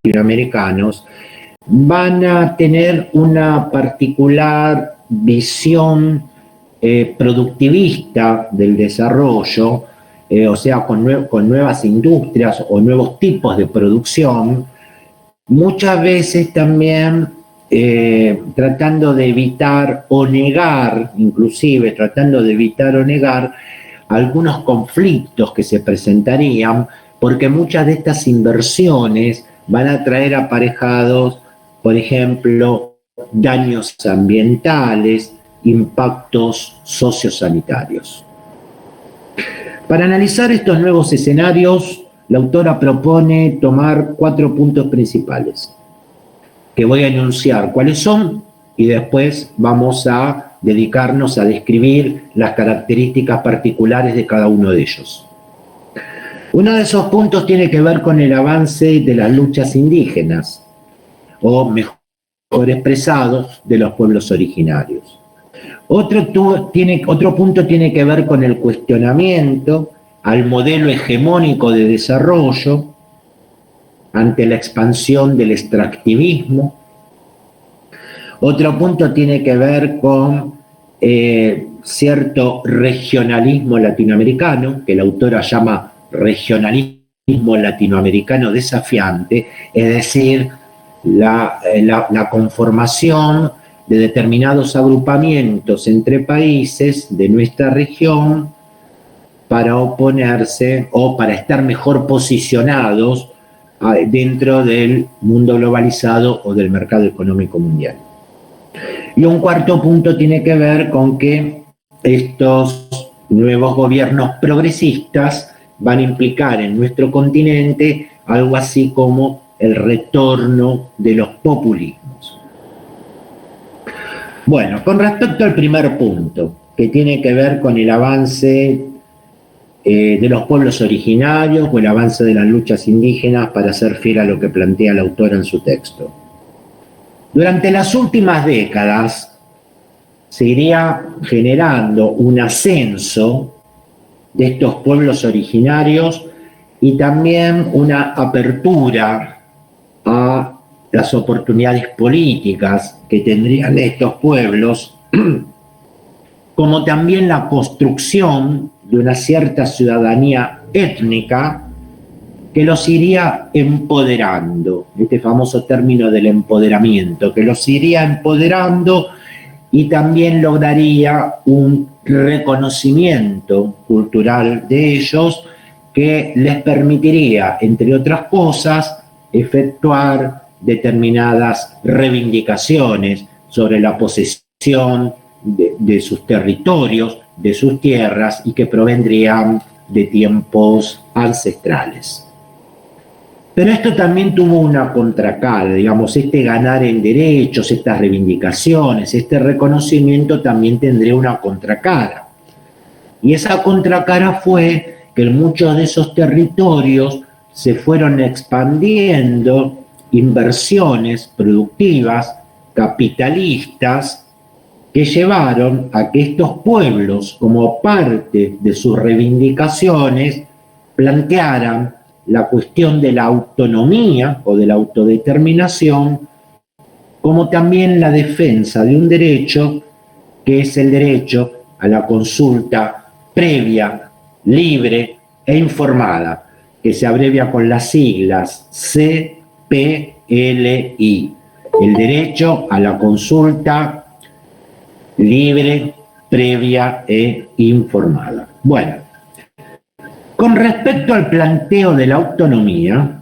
latinoamericanos van a tener una particular visión productivista del desarrollo, o sea, con nuevas industrias o nuevos tipos de producción, muchas veces también tratando de evitar o negar, inclusive tratando de evitar o negar algunos conflictos que se presentarían, porque muchas de estas inversiones van a traer aparejados, por ejemplo, daños ambientales, impactos sociosanitarios. Para analizar estos nuevos escenarios, la autora propone tomar 4 puntos principales, que voy a enunciar cuáles son y después vamos a dedicarnos a describir las características particulares de cada uno de ellos. Uno de esos puntos tiene que ver con el avance de las luchas indígenas, o mejor expresado, de los pueblos originarios. Otro punto tiene que ver con el cuestionamiento al modelo hegemónico de desarrollo ante la expansión del extractivismo. Otro punto tiene que ver con cierto regionalismo latinoamericano, que la autora llama regionalismo latinoamericano desafiante, es decir, la conformación de determinados agrupamientos entre países de nuestra región para oponerse o para estar mejor posicionados dentro del mundo globalizado o del mercado económico mundial. Y un cuarto punto tiene que ver con que estos nuevos gobiernos progresistas van a implicar en nuestro continente algo así como el retorno de los populismos. Bueno, con respecto al primer punto, que tiene que ver con el avance de los pueblos originarios o el avance de las luchas indígenas, para ser fiel a lo que plantea la autora en su texto. Durante las últimas décadas se iría generando un ascenso de estos pueblos originarios y también una apertura a las oportunidades políticas que tendrían estos pueblos, como también la construcción de una cierta ciudadanía étnica que los iría empoderando, este famoso término del empoderamiento, que los iría empoderando y también lograría un reconocimiento cultural de ellos que les permitiría, entre otras cosas, efectuar determinadas reivindicaciones sobre la posesión de sus territorios, de sus tierras, y que provendrían de tiempos ancestrales. Pero esto también tuvo una contracara, digamos, este ganar en derechos, estas reivindicaciones, este reconocimiento también tendría una contracara. Y esa contracara fue que en muchos de esos territorios se fueron expandiendo inversiones productivas, capitalistas, que llevaron a que estos pueblos, como parte de sus reivindicaciones, plantearan la cuestión de la autonomía o de la autodeterminación, como también la defensa de un derecho que es el derecho a la consulta previa, libre e informada, que se abrevia con las siglas CPLI, el derecho a la consulta libre, previa e informada. Bueno, con respecto al planteo de la autonomía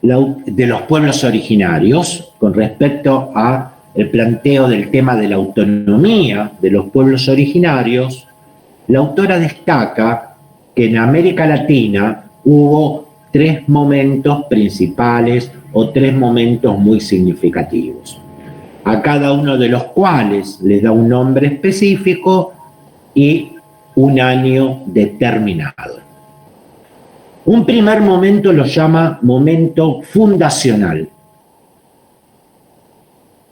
de los pueblos originarios, con respecto al planteo del tema de la autonomía de los pueblos originarios, la autora destaca que en América Latina hubo 3 momentos principales o 3 momentos muy significativos, a cada uno de los cuales les da un nombre específico y un año determinado. Un primer momento lo llama momento fundacional,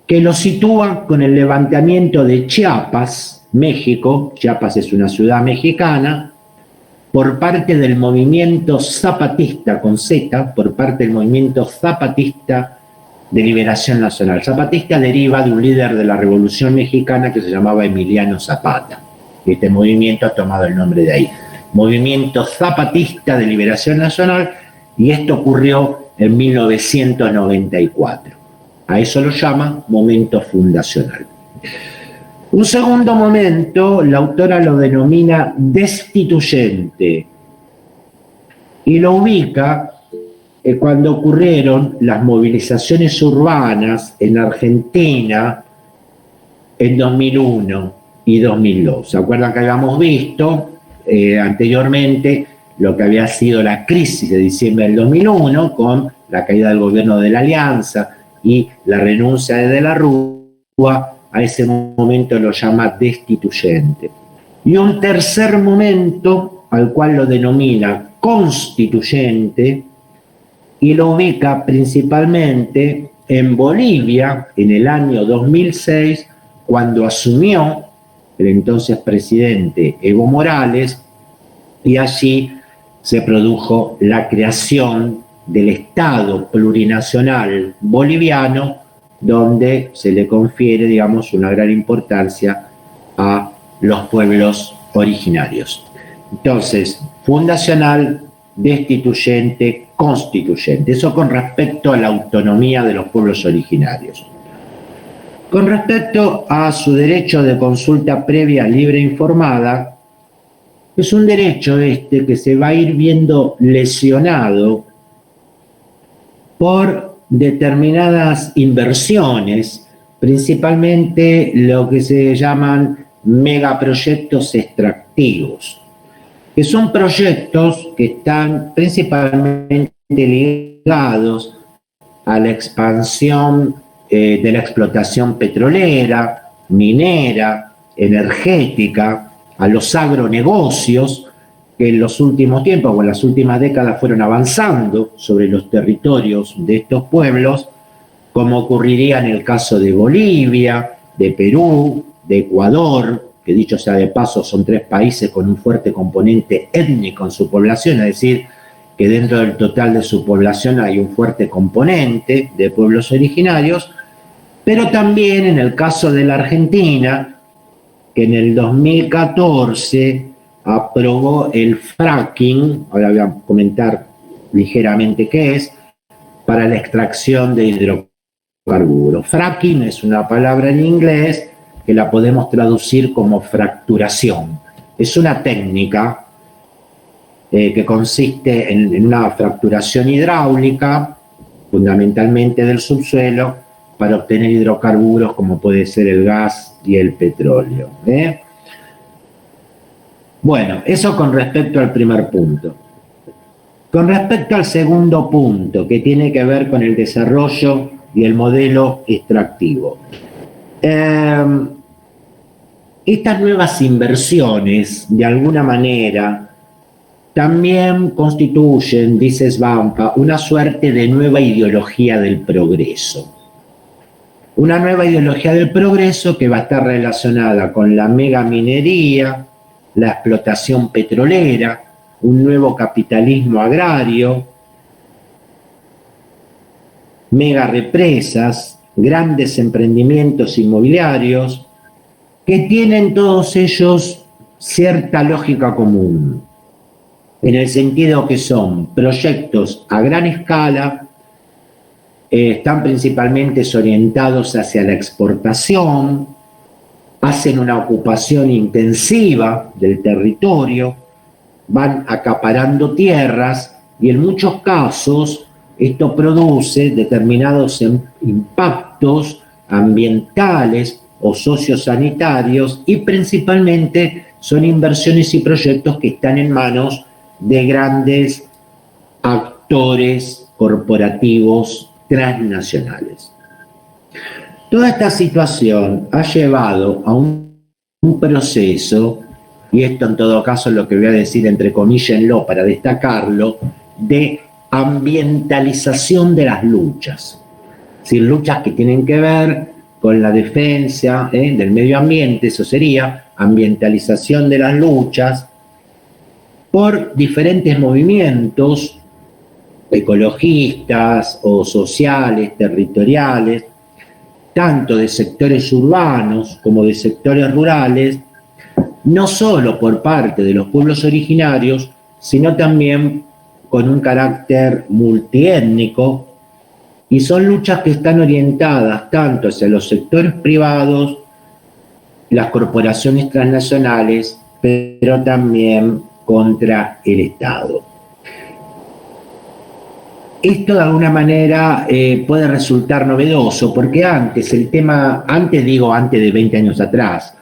que lo sitúa con el levantamiento de Chiapas, México. Chiapas es una ciudad mexicana, por parte del movimiento zapatista, con Z, por parte del movimiento zapatista de Liberación Nacional. Zapatista deriva de un líder de la Revolución Mexicana que se llamaba Emiliano Zapata. Este movimiento ha tomado el nombre de ahí. Movimiento Zapatista de Liberación Nacional, y esto ocurrió en 1994. A eso lo llama momento fundacional. Un segundo momento, la autora lo denomina destituyente y lo ubica cuando ocurrieron las movilizaciones urbanas en Argentina en 2001 y 2002. ¿Se acuerdan que habíamos visto anteriormente lo que había sido la crisis de diciembre del 2001 con la caída del gobierno de la Alianza y la renuncia de la Rúa? A ese momento lo llama destituyente. Y un tercer momento, al cual lo denomina constituyente, y lo ubica principalmente en Bolivia en el año 2006, cuando asumió el entonces presidente Evo Morales, y allí se produjo la creación del Estado plurinacional boliviano, donde se le confiere, digamos, una gran importancia a los pueblos originarios. Entonces, fundacional, destituyente, constituyente. Eso con respecto a la autonomía de los pueblos originarios. Con respecto a su derecho de consulta previa, libre e informada, es un derecho este que se va a ir viendo lesionado por determinadas inversiones, principalmente lo que se llaman megaproyectos extractivos, que son proyectos que están principalmente ligados a la expansión de la explotación petrolera, minera, energética, a los agronegocios, que en los últimos tiempos o en las últimas décadas fueron avanzando sobre los territorios de estos pueblos, como ocurriría en el caso de Bolivia, de Perú, de Ecuador, que dicho sea de paso son 3 países con un fuerte componente étnico en su población, es decir, que dentro del total de su población hay un fuerte componente de pueblos originarios, pero también en el caso de la Argentina, que en el 2014 aprobó el fracking, ahora voy a comentar ligeramente qué es, para la extracción de hidrocarburos. Fracking es una palabra en inglés que la podemos traducir como fracturación. Es una técnica que consiste en una fracturación hidráulica, fundamentalmente del subsuelo, para obtener hidrocarburos como puede ser el gas y el petróleo. Bueno, eso con respecto al primer punto. Con respecto al segundo punto, que tiene que ver con el desarrollo y el modelo extractivo. Estas nuevas inversiones, de alguna manera, también constituyen, dice Svampa, una suerte de nueva ideología del progreso. Una nueva ideología del progreso que va a estar relacionada con la megaminería, la explotación petrolera, un nuevo capitalismo agrario, megarepresas, grandes emprendimientos inmobiliarios, que tienen todos ellos cierta lógica común, en el sentido que son proyectos a gran escala, están principalmente orientados hacia la exportación, hacen una ocupación intensiva del territorio, van acaparando tierras y en muchos casos esto produce determinados impactos ambientales o sociosanitarios y principalmente son inversiones y proyectos que están en manos de grandes actores corporativos transnacionales. Toda esta situación ha llevado a un proceso, y esto en todo caso es lo que voy a decir entrecomíllenlo para destacarlo, de ambientalización de las luchas. Es decir, luchas que tienen que ver con la defensa del medio ambiente, eso sería ambientalización de las luchas, por diferentes movimientos ecologistas o sociales, territoriales, tanto de sectores urbanos como de sectores rurales, no solo por parte de los pueblos originarios, sino también con un carácter multiétnico, y son luchas que están orientadas tanto hacia los sectores privados, las corporaciones transnacionales, pero también contra el Estado. Esto de alguna manera puede resultar novedoso, porque antes de 20 años atrás,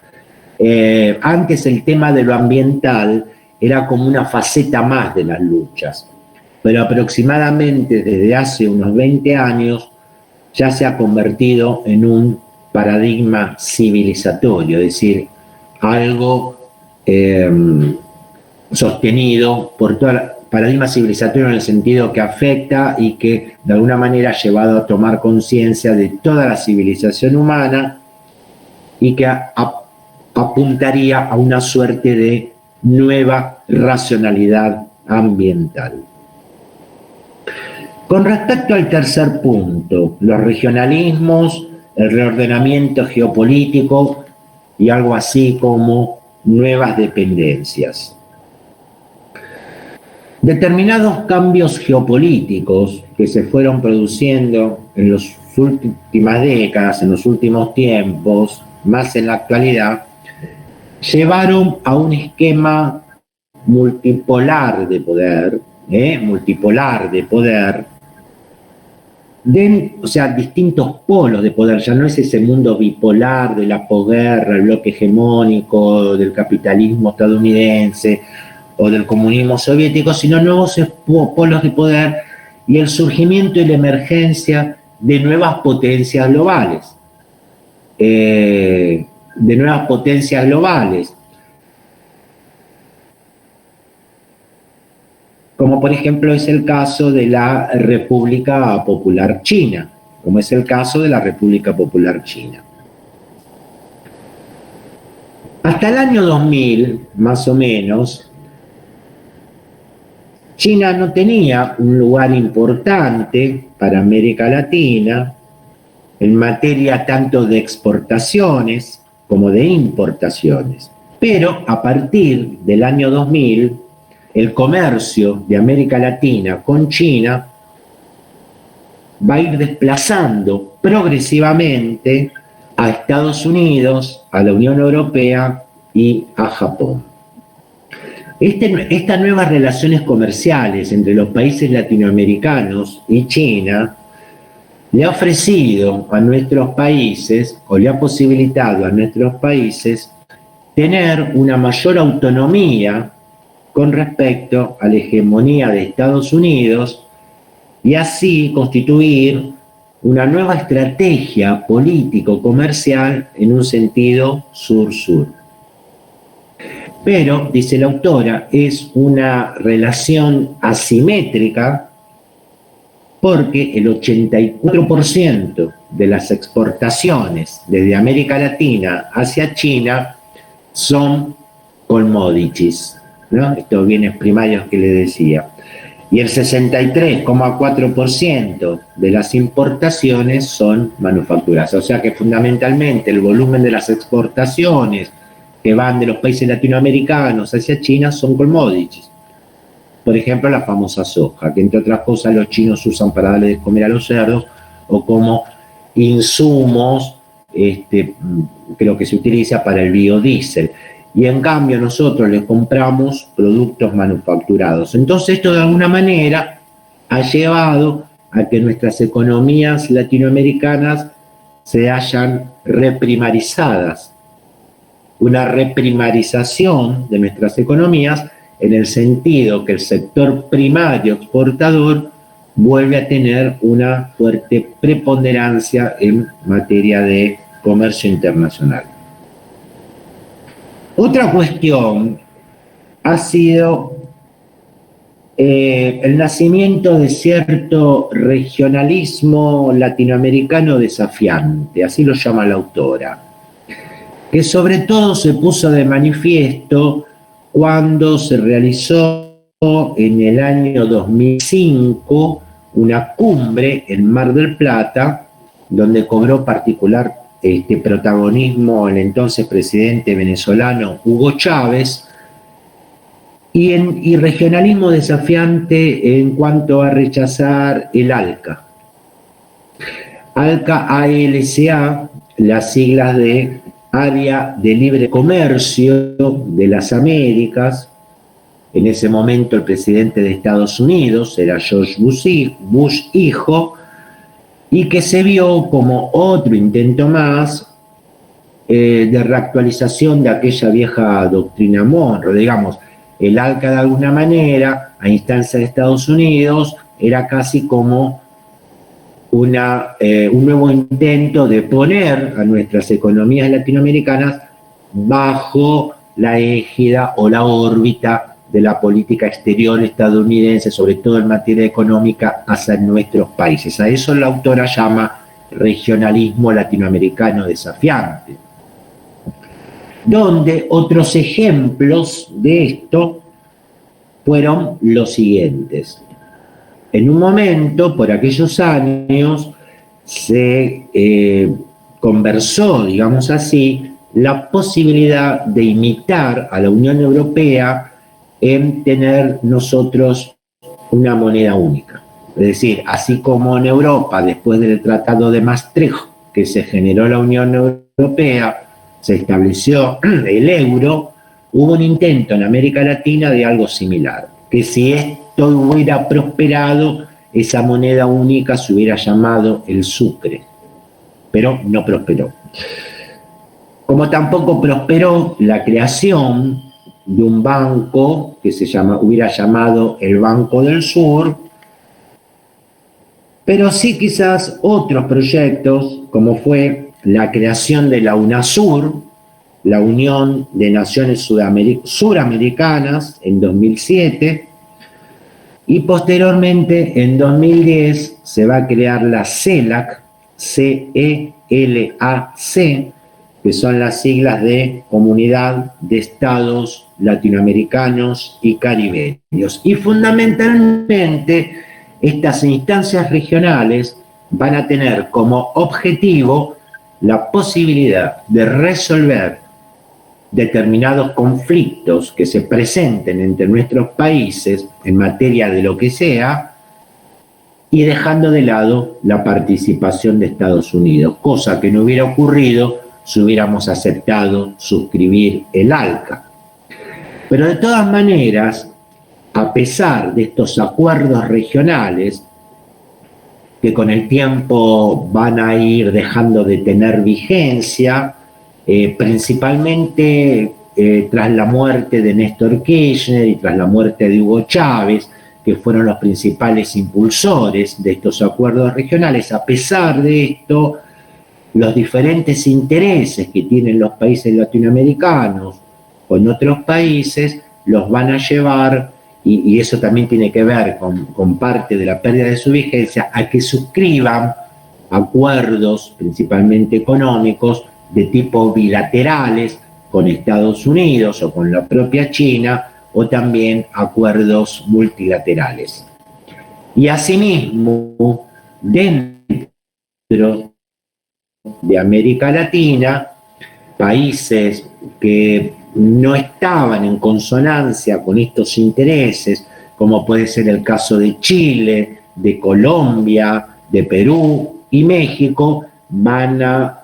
antes el tema de lo ambiental era como una faceta más de las luchas, pero aproximadamente desde hace unos 20 años ya se ha convertido en un paradigma civilizatorio, es decir, algo sostenido por toda paradigma civilizatorio en el sentido que afecta y que de alguna manera ha llevado a tomar conciencia de toda la civilización humana y que apuntaría a una suerte de nueva racionalidad ambiental. Con respecto al tercer punto, los regionalismos, el reordenamiento geopolítico y algo así como nuevas dependencias. Determinados cambios geopolíticos que se fueron produciendo en las últimas décadas, en los últimos tiempos, más en la actualidad, llevaron a un esquema multipolar de poder, o sea, distintos polos de poder. Ya no es ese mundo bipolar de la posguerra, el bloque hegemónico del capitalismo estadounidense o del comunismo soviético, sino nuevos polos de poder y el surgimiento y la emergencia de nuevas potencias globales. Como por ejemplo es el caso de la República Popular China, Hasta el año 2000, más o menos, China no tenía un lugar importante para América Latina en materia tanto de exportaciones como de importaciones. Pero a partir del año 2000, el comercio de América Latina con China va a ir desplazando progresivamente a Estados Unidos, a la Unión Europea y a Japón. Estas nuevas relaciones comerciales entre los países latinoamericanos y China le ha ofrecido a nuestros países, o le ha posibilitado a nuestros países, tener una mayor autonomía con respecto a la hegemonía de Estados Unidos y así constituir una nueva estrategia político-comercial en un sentido sur-sur. Pero, dice la autora, es una relación asimétrica porque el 84% de las exportaciones desde América Latina hacia China son commodities, ¿no? Estos bienes primarios que le decía. Y el 63,4% de las importaciones son manufacturas. O sea que fundamentalmente el volumen de las exportaciones que van de los países latinoamericanos hacia China son commodities. Por ejemplo, la famosa soja, que entre otras cosas los chinos usan para darle de comer a los cerdos, o como insumos, creo que se utiliza para el biodiesel. Y en cambio nosotros les compramos productos manufacturados. Entonces esto de alguna manera ha llevado a que nuestras economías latinoamericanas se hayan reprimarizadas. Una reprimarización de nuestras economías en el sentido que el sector primario exportador vuelve a tener una fuerte preponderancia en materia de comercio internacional. Otra cuestión ha sido el nacimiento de cierto regionalismo latinoamericano desafiante, así lo llama la autora, que sobre todo se puso de manifiesto cuando se realizó en el año 2005 una cumbre en Mar del Plata, donde cobró particular protagonismo el entonces presidente venezolano Hugo Chávez, y regionalismo desafiante en cuanto a rechazar el ALCA. ALCA, las siglas de Área de Libre Comercio de las Américas. En ese momento el presidente de Estados Unidos era George Bush hijo, y que se vio como otro intento más de reactualización de aquella vieja doctrina Monroe. Digamos, el ALCA de alguna manera, a instancia de Estados Unidos, era casi como un nuevo intento de poner a nuestras economías latinoamericanas bajo la égida o la órbita de la política exterior estadounidense, sobre todo en materia económica, hacia nuestros países. A eso la autora llama regionalismo latinoamericano desafiante. Donde otros ejemplos de esto fueron los siguientes. En un momento, por aquellos años, se conversó, digamos así, la posibilidad de imitar a la Unión Europea en tener nosotros una moneda única. Es decir, así como en Europa, después del Tratado de Maastricht, que se generó la Unión Europea, se estableció el euro, hubo un intento en América Latina de algo similar, que si esto hubiera prosperado, esa moneda única se hubiera llamado el sucre, pero no prosperó. Como tampoco prosperó la creación de un banco que hubiera llamado el Banco del Sur, pero sí quizás otros proyectos, como fue la creación de la UNASUR, la Unión de Naciones Suramericanas, en 2007, y posteriormente, en 2010, se va a crear la CELAC, C-E-L-A-C, que son las siglas de Comunidad de Estados Latinoamericanos y Caribeños. Y fundamentalmente, estas instancias regionales van a tener como objetivo la posibilidad de resolver determinados conflictos que se presenten entre nuestros países en materia de lo que sea, y dejando de lado la participación de Estados Unidos, cosa que no hubiera ocurrido si hubiéramos aceptado suscribir el ALCA. Pero de todas maneras, a pesar de estos acuerdos regionales, que con el tiempo van a ir dejando de tener vigencia, principalmente tras la muerte de Néstor Kirchner y tras la muerte de Hugo Chávez, que fueron los principales impulsores de estos acuerdos regionales. A pesar de esto, los diferentes intereses que tienen los países latinoamericanos con otros países los van a llevar, y eso también tiene que ver con parte de la pérdida de su vigencia, a que suscriban acuerdos, principalmente económicos, de tipo bilaterales con Estados Unidos o con la propia China, o también acuerdos multilaterales. Y asimismo, dentro de América Latina, países que no estaban en consonancia con estos intereses, como puede ser el caso de Chile, de Colombia, de Perú y México, van a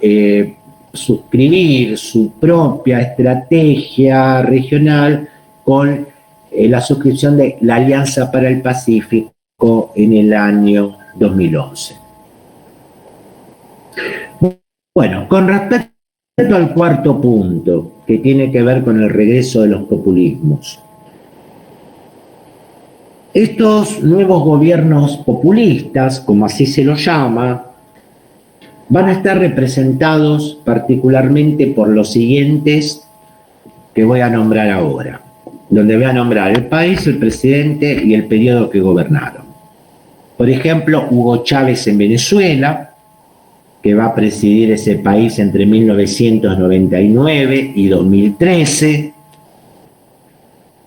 suscribir su propia estrategia regional con la suscripción de la Alianza para el Pacífico en el año 2011. Bueno, con respecto al cuarto punto, que tiene que ver con el regreso de los populismos. Estos nuevos gobiernos populistas, como así se los llama, van a estar representados particularmente por los siguientes que voy a nombrar ahora, donde voy a nombrar el país, el presidente y el periodo que gobernaron. Por ejemplo, Hugo Chávez en Venezuela, que va a presidir ese país entre 1999 y 2013.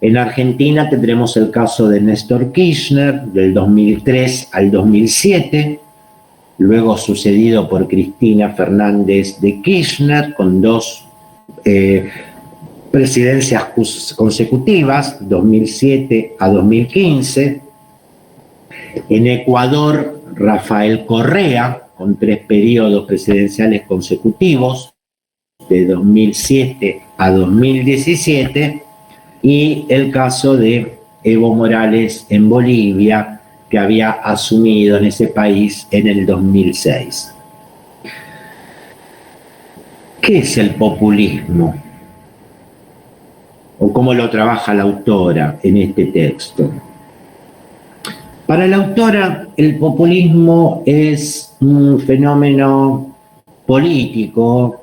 En Argentina tendremos el caso de Néstor Kirchner, del 2003 al 2007, luego sucedido por Cristina Fernández de Kirchner, con dos presidencias consecutivas, 2007 a 2015. En Ecuador, Rafael Correa, con 3 periodos presidenciales consecutivos, de 2007 a 2017, y el caso de Evo Morales en Bolivia, que había asumido en ese país en el 2006. ¿Qué es el populismo? ¿O cómo lo trabaja la autora en este texto? Para la autora, el populismo es un fenómeno político,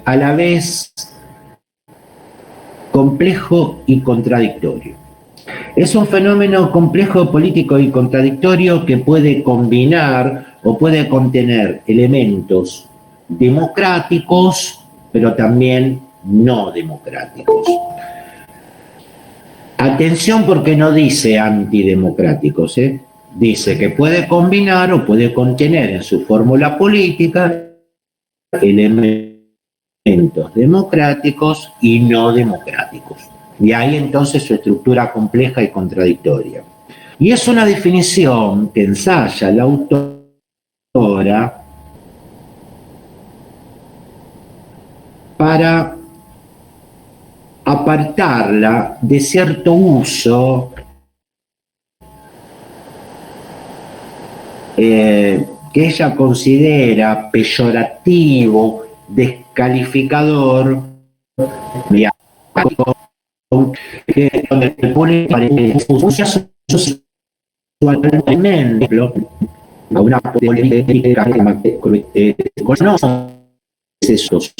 a la vez complejo y contradictorio. Es un fenómeno complejo, político y contradictorio que puede combinar o puede contener elementos democráticos, pero también no democráticos. Atención, porque no dice antidemocráticos, dice que puede combinar o puede contener en su fórmula política elementos democráticos y no democráticos. Y ahí entonces su estructura compleja y contradictoria. Y es una definición que ensaya la autora para apartarla de cierto uso que ella considera peyorativo, descalificador, que donde el público parece usualmente a una política que conoce esos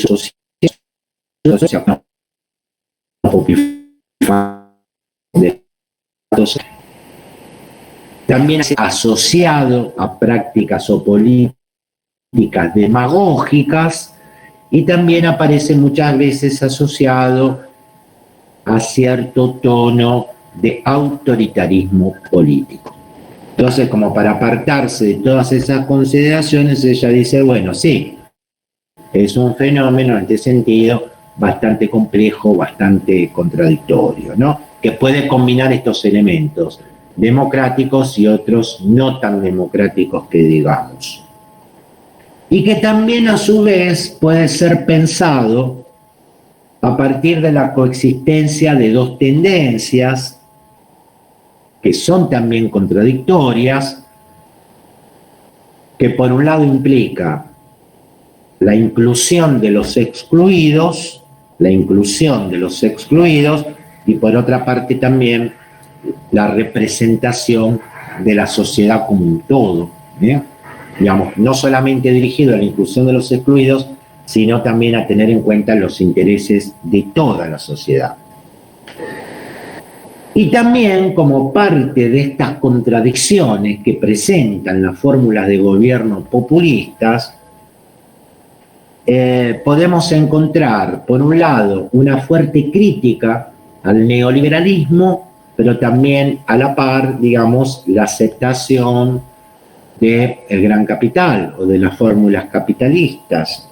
también asociado a prácticas o políticas demagógicas, y también aparece muchas veces asociado a cierto tono de autoritarismo político. Entonces, como para apartarse de todas esas consideraciones, ella dice, bueno, sí, es un fenómeno en este sentido bastante complejo, bastante contradictorio, ¿no? Que puede combinar estos elementos democráticos y otros no tan democráticos que digamos. Y que también a su vez puede ser pensado a partir de la coexistencia de dos tendencias que son también contradictorias, que por un lado implica la inclusión de los excluidos, y por otra parte también la representación de la sociedad como un todo, digamos, no solamente dirigido a la inclusión de los excluidos, sino también a tener en cuenta los intereses de toda la sociedad. Y también, como parte de estas contradicciones que presentan las fórmulas de gobierno populistas, podemos encontrar, por un lado, una fuerte crítica al neoliberalismo, pero también a la par, digamos, la aceptación del gran capital o de las fórmulas capitalistas.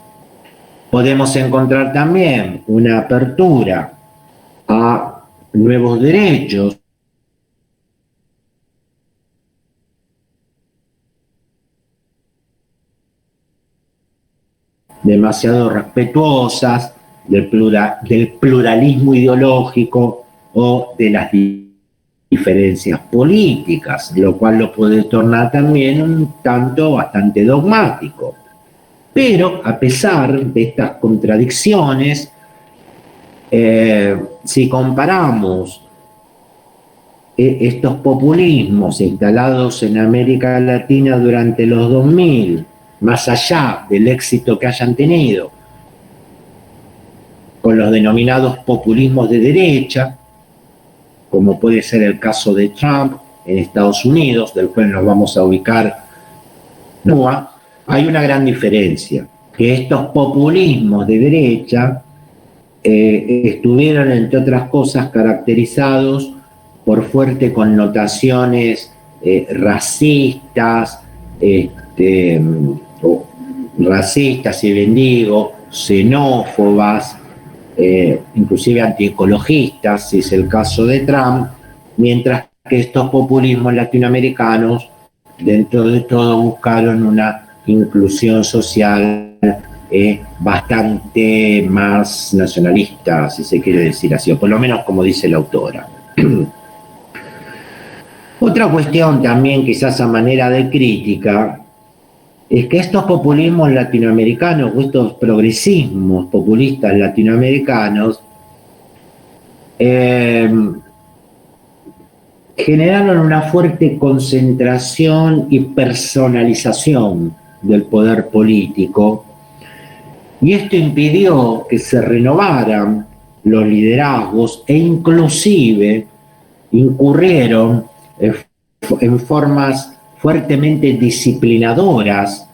Podemos encontrar también una apertura a nuevos derechos, demasiado respetuosas del pluralismo ideológico o de las diferencias políticas, lo cual lo puede tornar también un tanto bastante dogmático. Pero a pesar de estas contradicciones, si comparamos estos populismos instalados en América Latina durante los 2000, más allá del éxito que hayan tenido, con los denominados populismos de derecha, como puede ser el caso de Trump en Estados Unidos, del cual nos vamos a ubicar, hay una gran diferencia, que estos populismos de derecha estuvieron, entre otras cosas, caracterizados por fuertes connotaciones racistas, racistas, y bien digo, xenófobas, inclusive antiecologistas, si es el caso de Trump, mientras que estos populismos latinoamericanos, dentro de todo, buscaron una inclusión social bastante más nacionalista, si se quiere decir así, o por lo menos como dice la autora. Otra cuestión también, quizás a manera de crítica, es que estos populismos latinoamericanos, o estos progresismos populistas latinoamericanos, generaron una fuerte concentración y personalización del poder político, y esto impidió que se renovaran los liderazgos e inclusive incurrieron en formas fuertemente disciplinadoras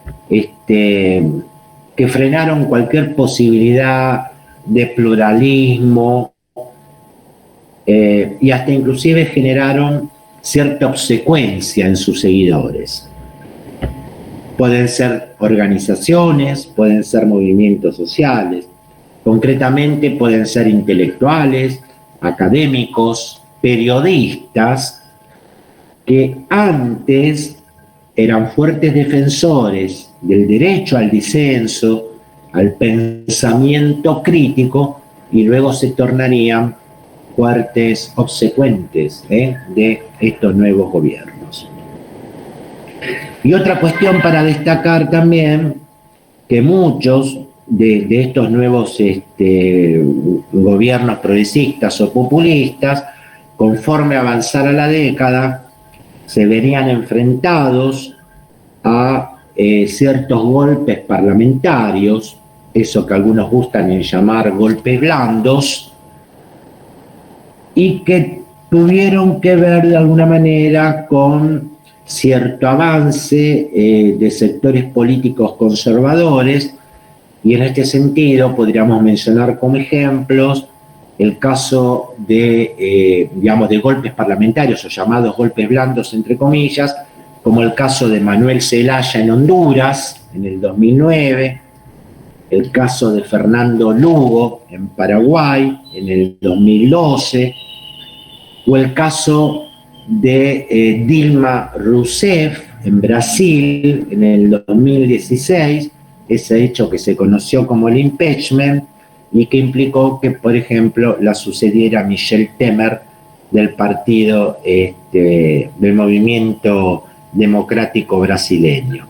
que frenaron cualquier posibilidad de pluralismo y hasta inclusive generaron cierta obsecuencia en sus seguidores. Pueden ser organizaciones, pueden ser movimientos sociales, concretamente pueden ser intelectuales, académicos, periodistas, que antes eran fuertes defensores del derecho al disenso, al pensamiento crítico, y luego se tornarían fuertes obsecuentes de estos nuevos gobiernos. Y otra cuestión para destacar también, que muchos de estos nuevos gobiernos progresistas o populistas, conforme avanzara la década, se verían enfrentados a ciertos golpes parlamentarios, eso que algunos gustan en llamar golpes blandos, y que tuvieron que ver de alguna manera con cierto avance de sectores políticos conservadores, y en este sentido podríamos mencionar como ejemplos el caso de golpes parlamentarios o llamados golpes blandos, entre comillas, como el caso de Manuel Zelaya en Honduras en el 2009, el caso de Fernando Lugo en Paraguay en el 2012, o el caso de Dilma Rousseff en Brasil en el 2016, ese hecho que se conoció como el impeachment, y que implicó que, por ejemplo, la sucediera Michel Temer del partido del movimiento democrático brasileño.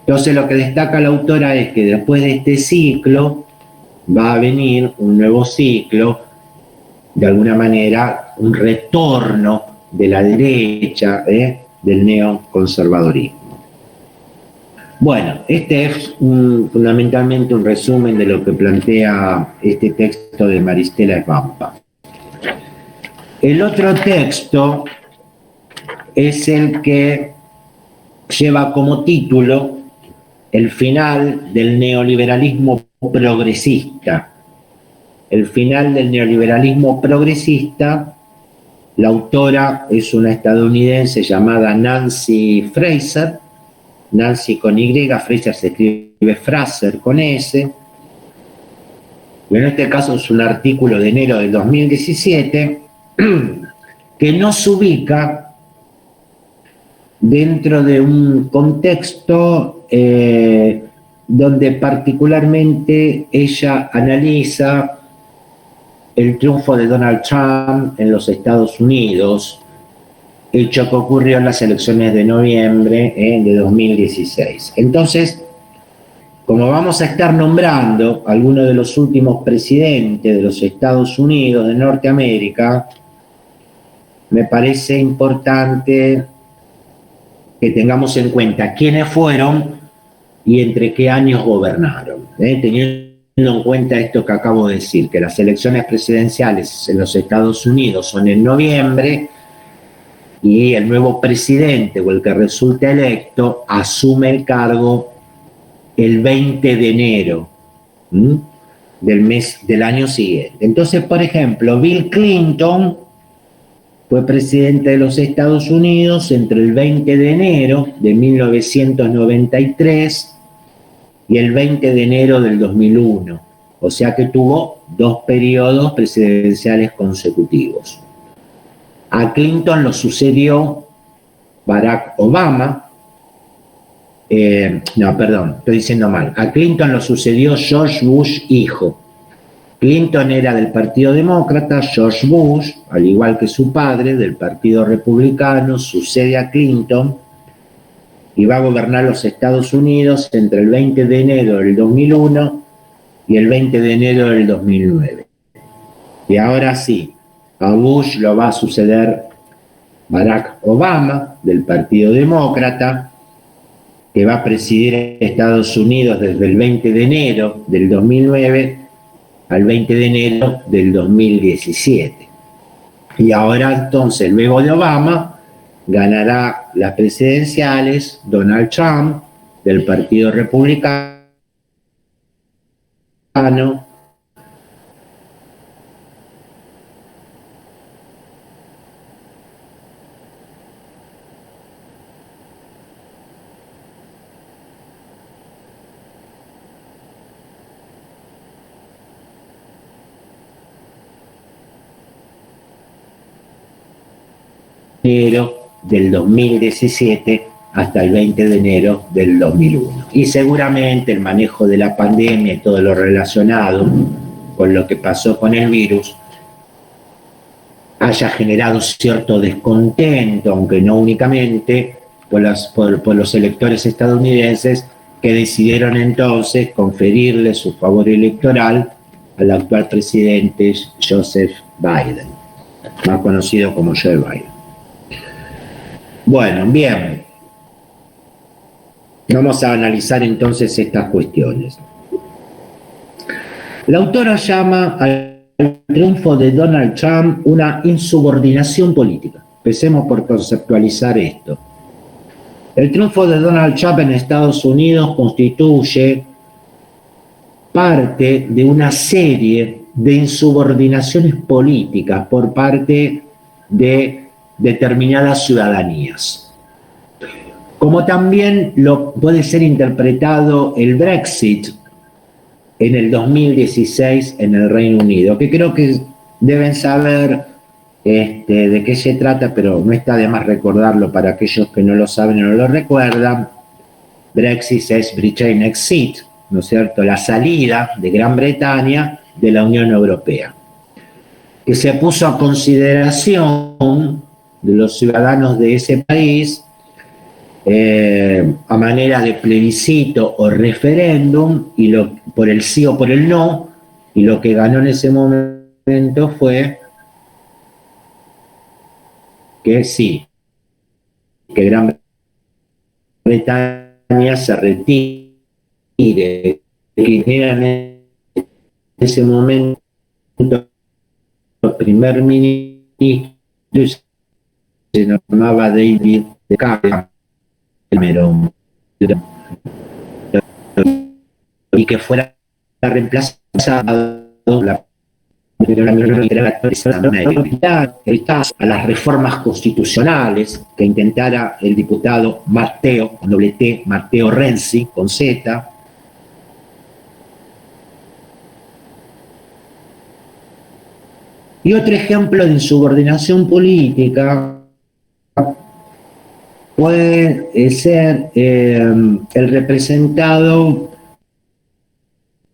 Entonces, lo que destaca la autora es que después de este ciclo va a venir un nuevo ciclo, de alguna manera un retorno de la derecha, del neoconservadurismo. Bueno, este es fundamentalmente un resumen de lo que plantea este texto de Maristela Svampa. El otro texto es el que lleva como título El final del neoliberalismo progresista. El final del neoliberalismo progresista. La autora es una estadounidense llamada Nancy Fraser. Nancy con Y, Fraser se escribe Fraser con S. En este caso es un artículo de enero del 2017 que nos ubica dentro de un contexto donde particularmente ella analiza el triunfo de Donald Trump en los Estados Unidos, hecho que ocurrió en las elecciones de noviembre de 2016. Entonces, como vamos a estar nombrando algunos de los últimos presidentes de los Estados Unidos de Norteamérica, me parece importante que tengamos en cuenta quiénes fueron y entre qué años gobernaron, teniendo en cuenta esto que acabo de decir, que las elecciones presidenciales en los Estados Unidos son en noviembre, y el nuevo presidente o el que resulte electo asume el cargo el 20 de enero. del año siguiente. Entonces, por ejemplo, Bill Clinton fue presidente de los Estados Unidos entre el 20 de enero de 1993 y el 20 de enero del 2001. O sea que tuvo 2 periodos presidenciales consecutivos. A Clinton lo sucedió Barack Obama. No, perdón, estoy diciendo mal. A Clinton lo sucedió George Bush hijo. Clinton era del Partido Demócrata, George Bush, al igual que su padre, del Partido Republicano, sucede a Clinton y va a gobernar los Estados Unidos entre el 20 de enero del 2001 y el 20 de enero del 2009. Y ahora sí, a Bush lo va a suceder Barack Obama, del Partido Demócrata, que va a presidir Estados Unidos desde el 20 de enero del 2009 al 20 de enero del 2017. Y ahora entonces, luego de Obama, ganará las presidenciales Donald Trump, del Partido Republicano, enero del 2017 hasta el 20 de enero del 2001. Y seguramente el manejo de la pandemia y todo lo relacionado con lo que pasó con el virus haya generado cierto descontento, aunque no únicamente, por los electores estadounidenses, que decidieron entonces conferirle su favor electoral al actual presidente Joseph Biden, más conocido como Joe Biden. Bueno, bien. Vamos a analizar entonces estas cuestiones. La autora llama al triunfo de Donald Trump una insubordinación política. Empecemos por conceptualizar esto. El triunfo de Donald Trump en Estados Unidos constituye parte de una serie de insubordinaciones políticas por parte de determinadas ciudadanías. Como también lo puede ser interpretado el Brexit en el 2016 en el Reino Unido, que creo que deben saber de qué se trata, pero no está de más recordarlo para aquellos que no lo saben o no lo recuerdan. Brexit es Britain Exit, ¿no es cierto?, la salida de Gran Bretaña de la Unión Europea, que se puso a consideración de los ciudadanos de ese país a manera de plebiscito o referéndum, y por el sí o por el no, y lo que ganó en ese momento fue que sí, que Gran Bretaña se retire, que en ese momento el primer ministro se llamaba David Cameron, y que fuera reemplazado a las reformas constitucionales que intentara el diputado Matteo, con doble T, Matteo Renzi, con Z. Y otro ejemplo de insubordinación política puede ser el representado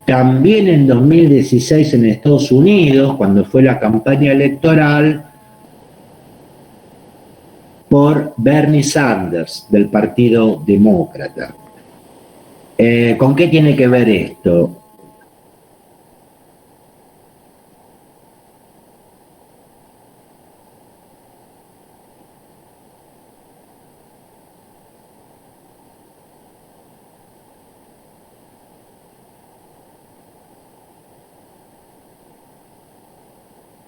también en 2016 en Estados Unidos, cuando fue la campaña electoral, por Bernie Sanders, del Partido Demócrata. ¿Con qué tiene que ver esto?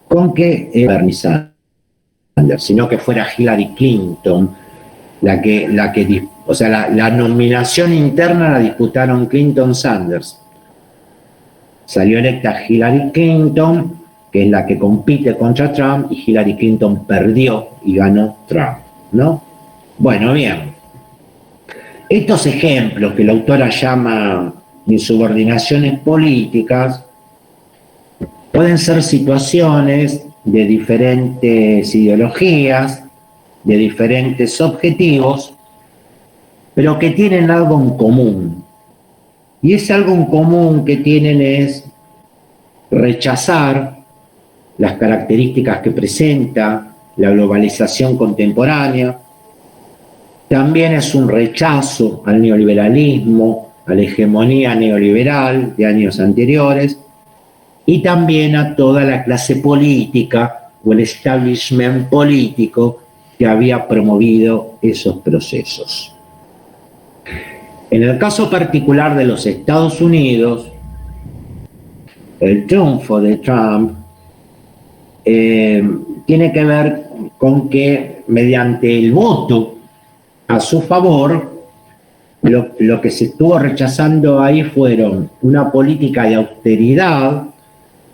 Con que Bernie Sanders, sino que fuera Hillary Clinton la nominación interna la disputaron Clinton-Sanders. Salió electa Hillary Clinton, que es la que compite contra Trump, y Hillary Clinton perdió y ganó Trump, ¿no? Bueno, bien. Estos ejemplos que la autora llama insubordinaciones políticas pueden ser situaciones de diferentes ideologías, de diferentes objetivos, pero que tienen algo en común. Y ese algo en común que tienen es rechazar las características que presenta la globalización contemporánea. También es un rechazo al neoliberalismo, a la hegemonía neoliberal de años anteriores, y también a toda la clase política o el establishment político que había promovido esos procesos. En el caso particular de los Estados Unidos, el triunfo de Trump tiene que ver con que mediante el voto a su favor, lo que se estuvo rechazando ahí fueron una política de austeridad,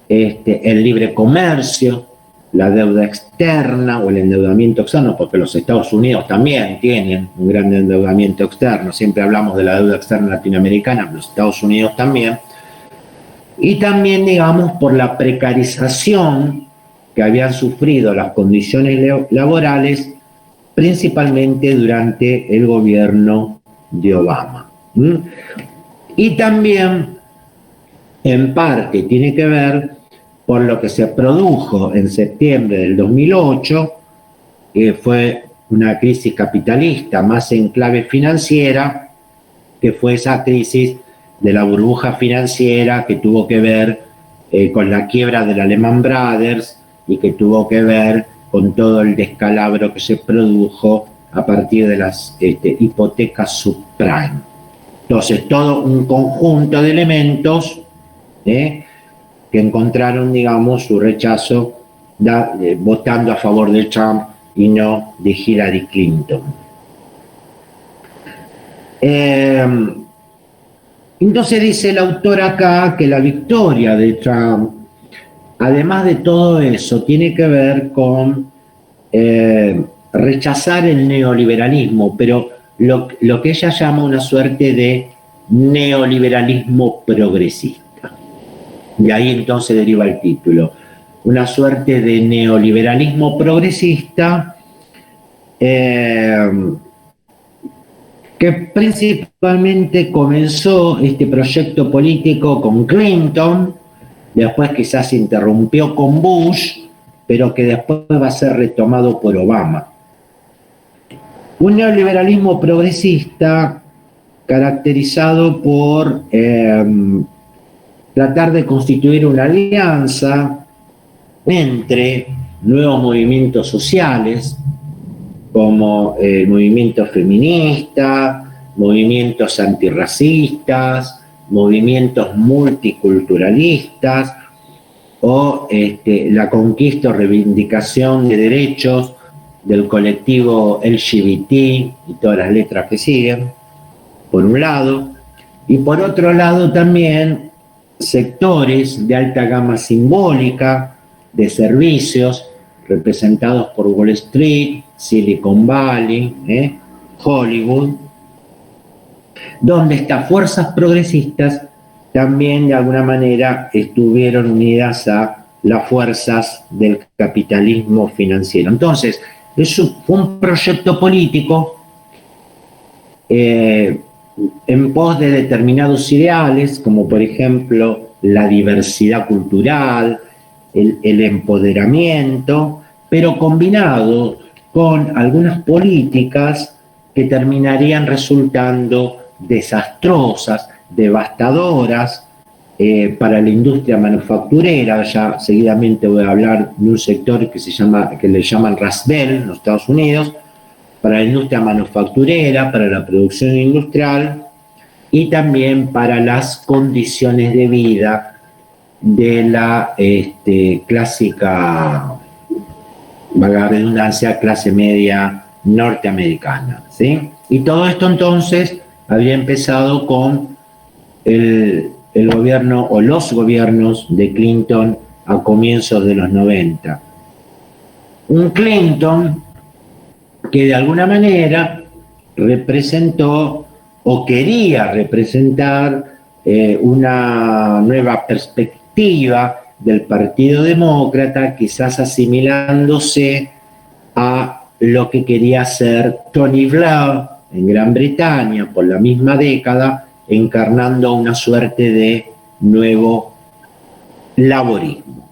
el libre comercio, la deuda externa o el endeudamiento externo, porque los Estados Unidos también tienen un gran endeudamiento externo, siempre hablamos de la deuda externa latinoamericana, pero los Estados Unidos también, y también, digamos, por la precarización que habían sufrido las condiciones laborales, principalmente durante el gobierno de Obama. Y también, en parte, tiene que ver por lo que se produjo en septiembre del 2008, que fue una crisis capitalista más en clave financiera, que fue esa crisis de la burbuja financiera que tuvo que ver con la quiebra del Lehman Brothers y que tuvo que ver con todo el descalabro que se produjo a partir de las hipotecas subprime. Entonces, todo un conjunto de elementos que encontraron, digamos, su rechazo votando a favor de Trump y no de Hillary Clinton. Entonces dice el autor acá que la victoria de Trump, además de todo eso, tiene que ver con rechazar el neoliberalismo, pero lo que ella llama una suerte de neoliberalismo progresista. Y ahí entonces deriva el título. Una suerte de neoliberalismo progresista que principalmente comenzó este proyecto político con Clinton, después quizás se interrumpió con Bush, pero que después va a ser retomado por Obama. Un neoliberalismo progresista caracterizado por tratar de constituir una alianza entre nuevos movimientos sociales, como el movimiento feminista, movimientos antirracistas, movimientos multiculturalistas, o la conquista o reivindicación de derechos del colectivo LGBT y todas las letras que siguen, por un lado, y por otro lado también sectores de alta gama simbólica, de servicios, representados por Wall Street, Silicon Valley, Hollywood, donde estas fuerzas progresistas también de alguna manera estuvieron unidas a las fuerzas del capitalismo financiero. Entonces, eso fue un proyecto político en pos de determinados ideales, como por ejemplo la diversidad cultural, el empoderamiento, pero combinado con algunas políticas que terminarían resultando desastrosas, devastadoras para la industria manufacturera. Ya seguidamente voy a hablar de un sector que le llaman Rust Belt en los Estados Unidos, para la industria manufacturera, para la producción industrial y también para las condiciones de vida de la clásica, valga la redundancia, clase media norteamericana, ¿sí? Y todo esto entonces había empezado con el el gobierno o los gobiernos de Clinton a comienzos de los 90. Un Clinton que de alguna manera representó o quería representar una nueva perspectiva del Partido Demócrata, quizás asimilándose a lo que quería hacer Tony Blair en Gran Bretaña por la misma década, encarnando una suerte de nuevo laborismo.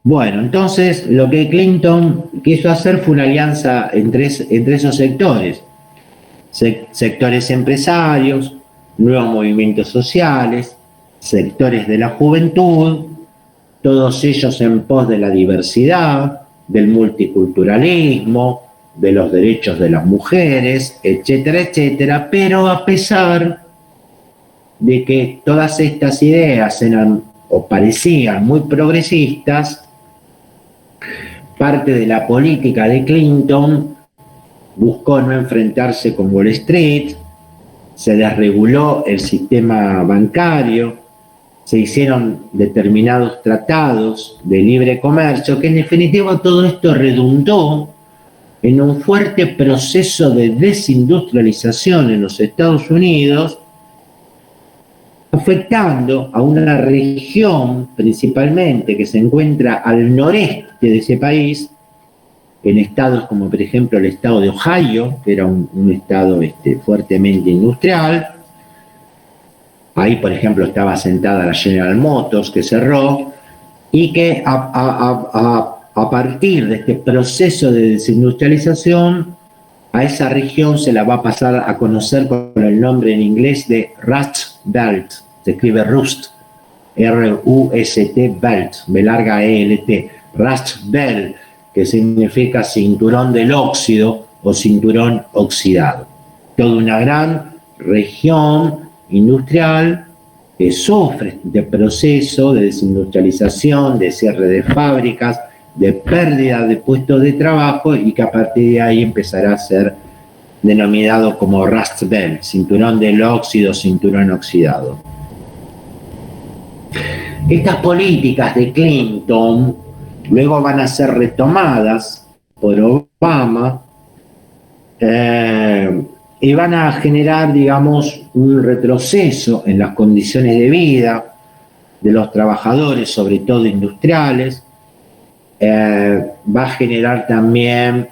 Bueno, entonces lo que Clinton quiso hacer fue una alianza entre esos sectores, sectores empresarios, nuevos movimientos sociales, sectores de la juventud, todos ellos en pos de la diversidad, del multiculturalismo, de los derechos de las mujeres, etcétera, etcétera, pero a pesar de que todas estas ideas eran o parecían muy progresistas, parte de la política de Clinton buscó no enfrentarse con Wall Street, se desreguló el sistema bancario, se hicieron determinados tratados de libre comercio, que en definitiva todo esto redundó en un fuerte proceso de desindustrialización en los Estados Unidos, afectando a una región principalmente que se encuentra al noreste de ese país, en estados como por ejemplo el estado de Ohio, que era un estado fuertemente industrial. Ahí, por ejemplo, estaba asentada la General Motors, que cerró, y que a partir de este proceso de desindustrialización, a esa región se la va a pasar a conocer con el nombre en inglés de Rust Belt. Se escribe Rust, R-U-S-T, Belt, B-E-L-T, Rust Belt, que significa cinturón del óxido o cinturón oxidado. Toda una gran región industrial que sufre de proceso de desindustrialización, de cierre de fábricas, de pérdida de puestos de trabajo, y que a partir de ahí empezará a ser denominado como Rust Belt, cinturón del óxido, cinturón oxidado. Estas políticas de Clinton luego van a ser retomadas por Obama y van a generar, digamos, un retroceso en las condiciones de vida de los trabajadores, sobre todo industriales. Va a generar también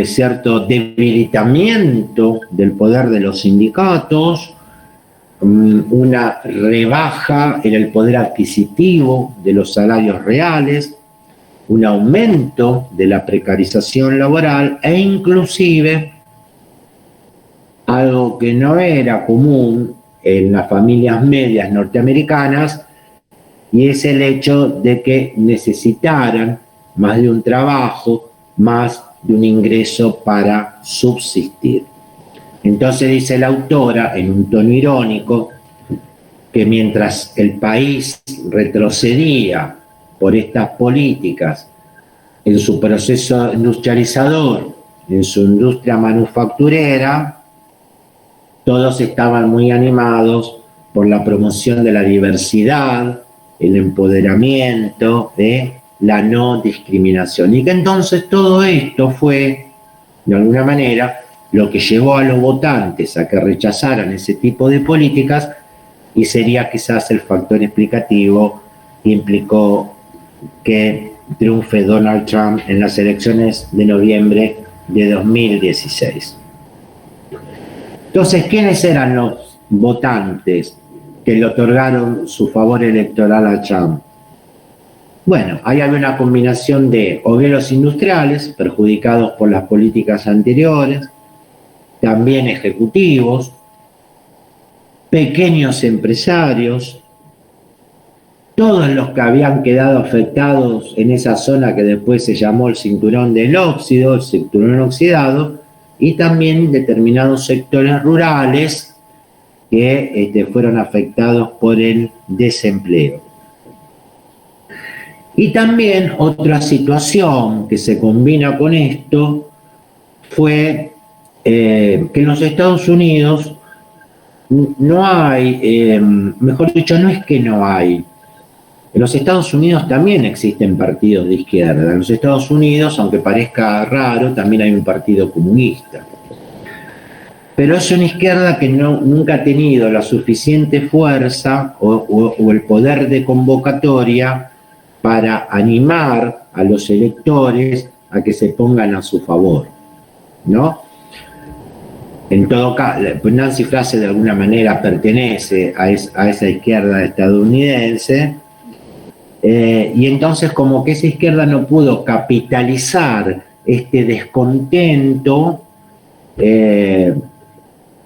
cierto debilitamiento del poder de los sindicatos, una rebaja en el poder adquisitivo de los salarios reales, un aumento de la precarización laboral e inclusive algo que no era común en las familias medias norteamericanas, y es el hecho de que necesitaran más de un trabajo, más de un ingreso para subsistir. Entonces dice la autora, en un tono irónico, que mientras el país retrocedía por estas políticas en su proceso industrializador, en su industria manufacturera, todos estaban muy animados por la promoción de la diversidad, el empoderamiento, la no discriminación. Y que entonces todo esto fue, de alguna manera, lo que llevó a los votantes a que rechazaran ese tipo de políticas, y sería quizás el factor explicativo que implicó que triunfe Donald Trump en las elecciones de noviembre de 2016. Entonces, ¿quiénes eran los votantes que le otorgaron su favor electoral a Trump? Bueno, ahí había una combinación de obreros industriales, perjudicados por las políticas anteriores, también ejecutivos, pequeños empresarios, todos los que habían quedado afectados en esa zona que después se llamó el cinturón del óxido, el cinturón oxidado, y también determinados sectores rurales que fueron afectados por el desempleo. Y también otra situación que se combina con esto fue que en los Estados Unidos no hay, mejor dicho, no es que no hay. En los Estados Unidos también existen partidos de izquierda. En los Estados Unidos, aunque parezca raro, también hay un partido comunista. Pero es una izquierda que nunca ha tenido la suficiente fuerza o el poder de convocatoria para animar a los electores a que se pongan a su favor, ¿no? En todo caso, Nancy Fraser de alguna manera pertenece a esa izquierda estadounidense, y entonces como que esa izquierda no pudo capitalizar este descontento que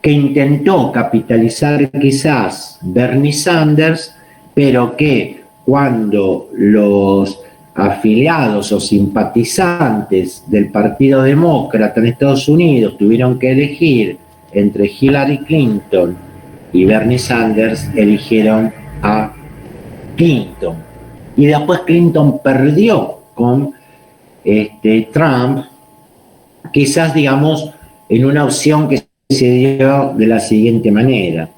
intentó capitalizar quizás Bernie Sanders, pero que cuando los afiliados o simpatizantes del Partido Demócrata en Estados Unidos tuvieron que elegir entre Hillary Clinton y Bernie Sanders, eligieron a Clinton. Y después Clinton perdió con Trump, quizás digamos en una opción que se dio de la siguiente manera.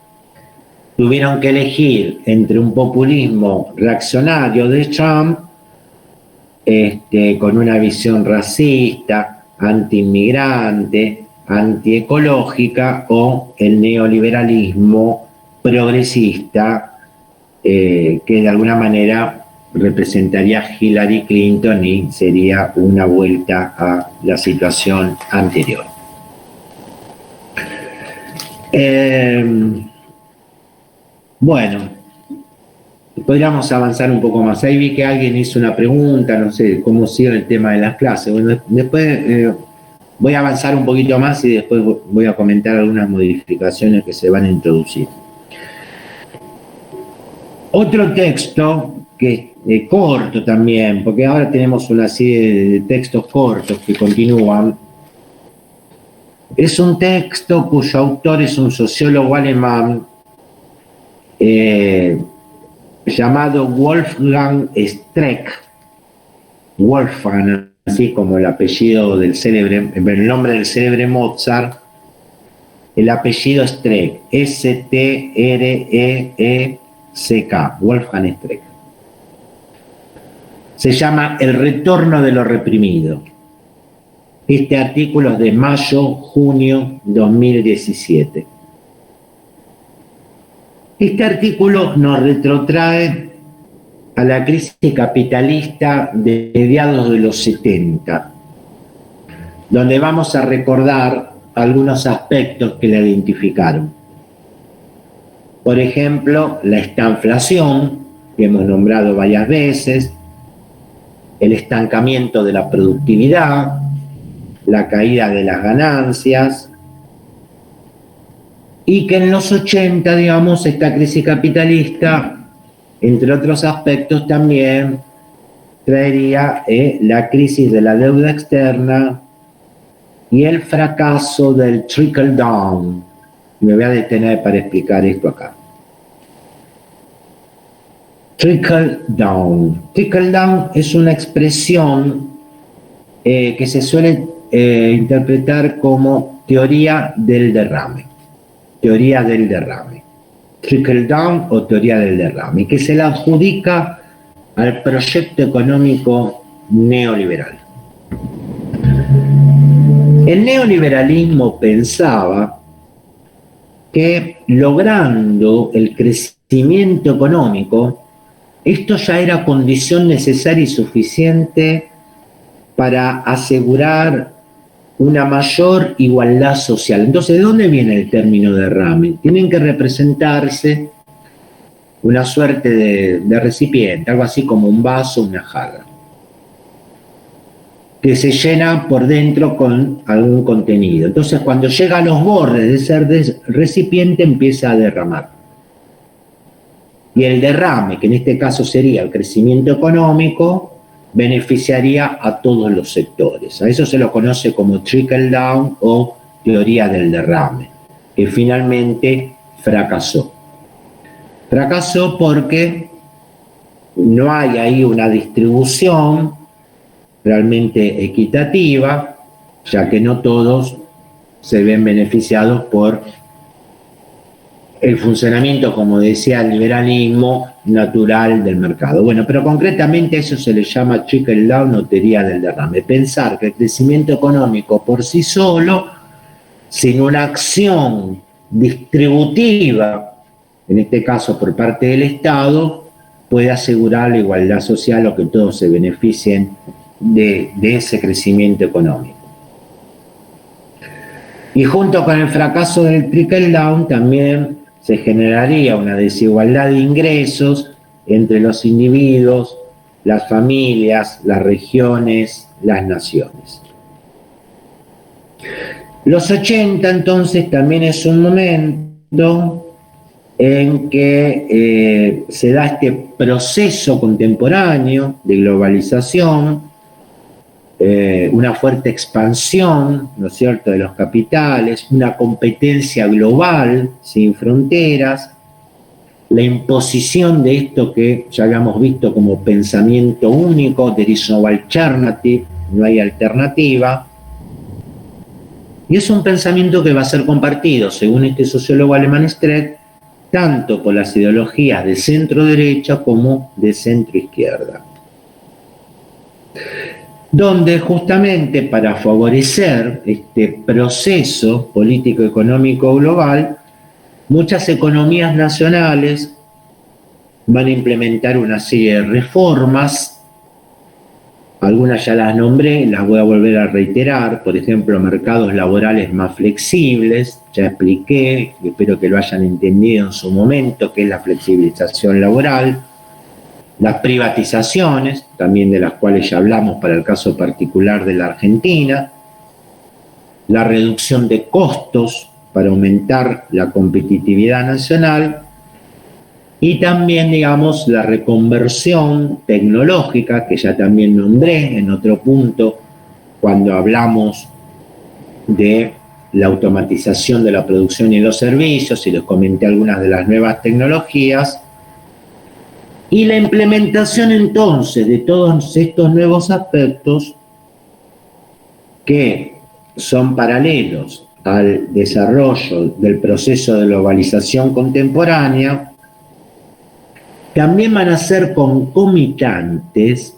Tuvieron que elegir entre un populismo reaccionario de Trump, con una visión racista, anti-inmigrante, antiecológica, o el neoliberalismo progresista, que de alguna manera representaría Hillary Clinton y sería una vuelta a la situación anterior. Bueno, podríamos avanzar un poco más. Ahí vi que alguien hizo una pregunta, no sé cómo sigue el tema de las clases. Bueno, después voy a avanzar un poquito más y después voy a comentar algunas modificaciones que se van a introducir. Otro texto que es corto también, porque ahora tenemos una serie de textos cortos que continúan. Es un texto cuyo autor es un sociólogo alemán llamado Wolfgang Streeck. Wolfgang, así como el apellido del célebre, el nombre del célebre Mozart, el apellido Streeck, S-T-R-E-E-C-K, Wolfgang Streeck. Se llama El retorno de lo reprimido. Este artículo es de mayo-junio 2017. Este artículo nos retrotrae a la crisis capitalista de mediados de los 70, donde vamos a recordar algunos aspectos que la identificaron. Por ejemplo, la estanflación, que hemos nombrado varias veces, el estancamiento de la productividad, la caída de las ganancias, y que en los 80, digamos, esta crisis capitalista, entre otros aspectos, también traería la crisis de la deuda externa y el fracaso del trickle down. Me voy a detener para explicar esto acá. Trickle down. Trickle down es una expresión que se suele interpretar como teoría del derrame. Teoría del derrame. Trickle down o teoría del derrame, que se la adjudica al proyecto económico neoliberal. El neoliberalismo pensaba que logrando el crecimiento económico, esto ya era condición necesaria y suficiente para asegurar una mayor igualdad social. Entonces, ¿de dónde viene el término derrame? Tienen que representarse una suerte de recipiente, algo así como un vaso, una jarra, que se llena por dentro con algún contenido. Entonces, cuando llega a los bordes de ese recipiente, empieza a derramar. Y el derrame, que en este caso sería el crecimiento económico, beneficiaría a todos los sectores. A eso se lo conoce como trickle down o teoría del derrame, que finalmente fracasó. Fracasó porque no hay ahí una distribución realmente equitativa, ya que no todos se ven beneficiados por el funcionamiento, como decía el liberalismo, natural del mercado. Bueno, pero concretamente eso se le llama trickle down o teoría del derrame. Pensar que el crecimiento económico por sí solo, sin una acción distributiva, en este caso por parte del Estado, puede asegurar la igualdad social o que todos se beneficien de ese crecimiento económico. Y junto con el fracaso del trickle down también se generaría una desigualdad de ingresos entre los individuos, las familias, las regiones, las naciones. Los 80 entonces también es un momento en que se da este proceso contemporáneo de globalización, una fuerte expansión, ¿no es cierto?, de los capitales, una competencia global sin fronteras, la imposición de esto que ya habíamos visto como pensamiento único, there is no alternative, no hay alternativa, y es un pensamiento que va a ser compartido, según este sociólogo alemán Streeck, tanto por las ideologías de centro derecha como de centro izquierda, donde justamente para favorecer este proceso político-económico global, muchas economías nacionales van a implementar una serie de reformas, algunas ya las nombré, las voy a volver a reiterar, por ejemplo, mercados laborales más flexibles, ya expliqué, espero que lo hayan entendido en su momento, que es la flexibilización laboral, las privatizaciones, también de las cuales ya hablamos para el caso particular de la Argentina, la reducción de costos para aumentar la competitividad nacional y también, digamos, la reconversión tecnológica, que ya también nombré en otro punto cuando hablamos de la automatización de la producción y los servicios, y les comenté algunas de las nuevas tecnologías, y la implementación entonces de todos estos nuevos aspectos que son paralelos al desarrollo del proceso de globalización contemporánea, también van a ser concomitantes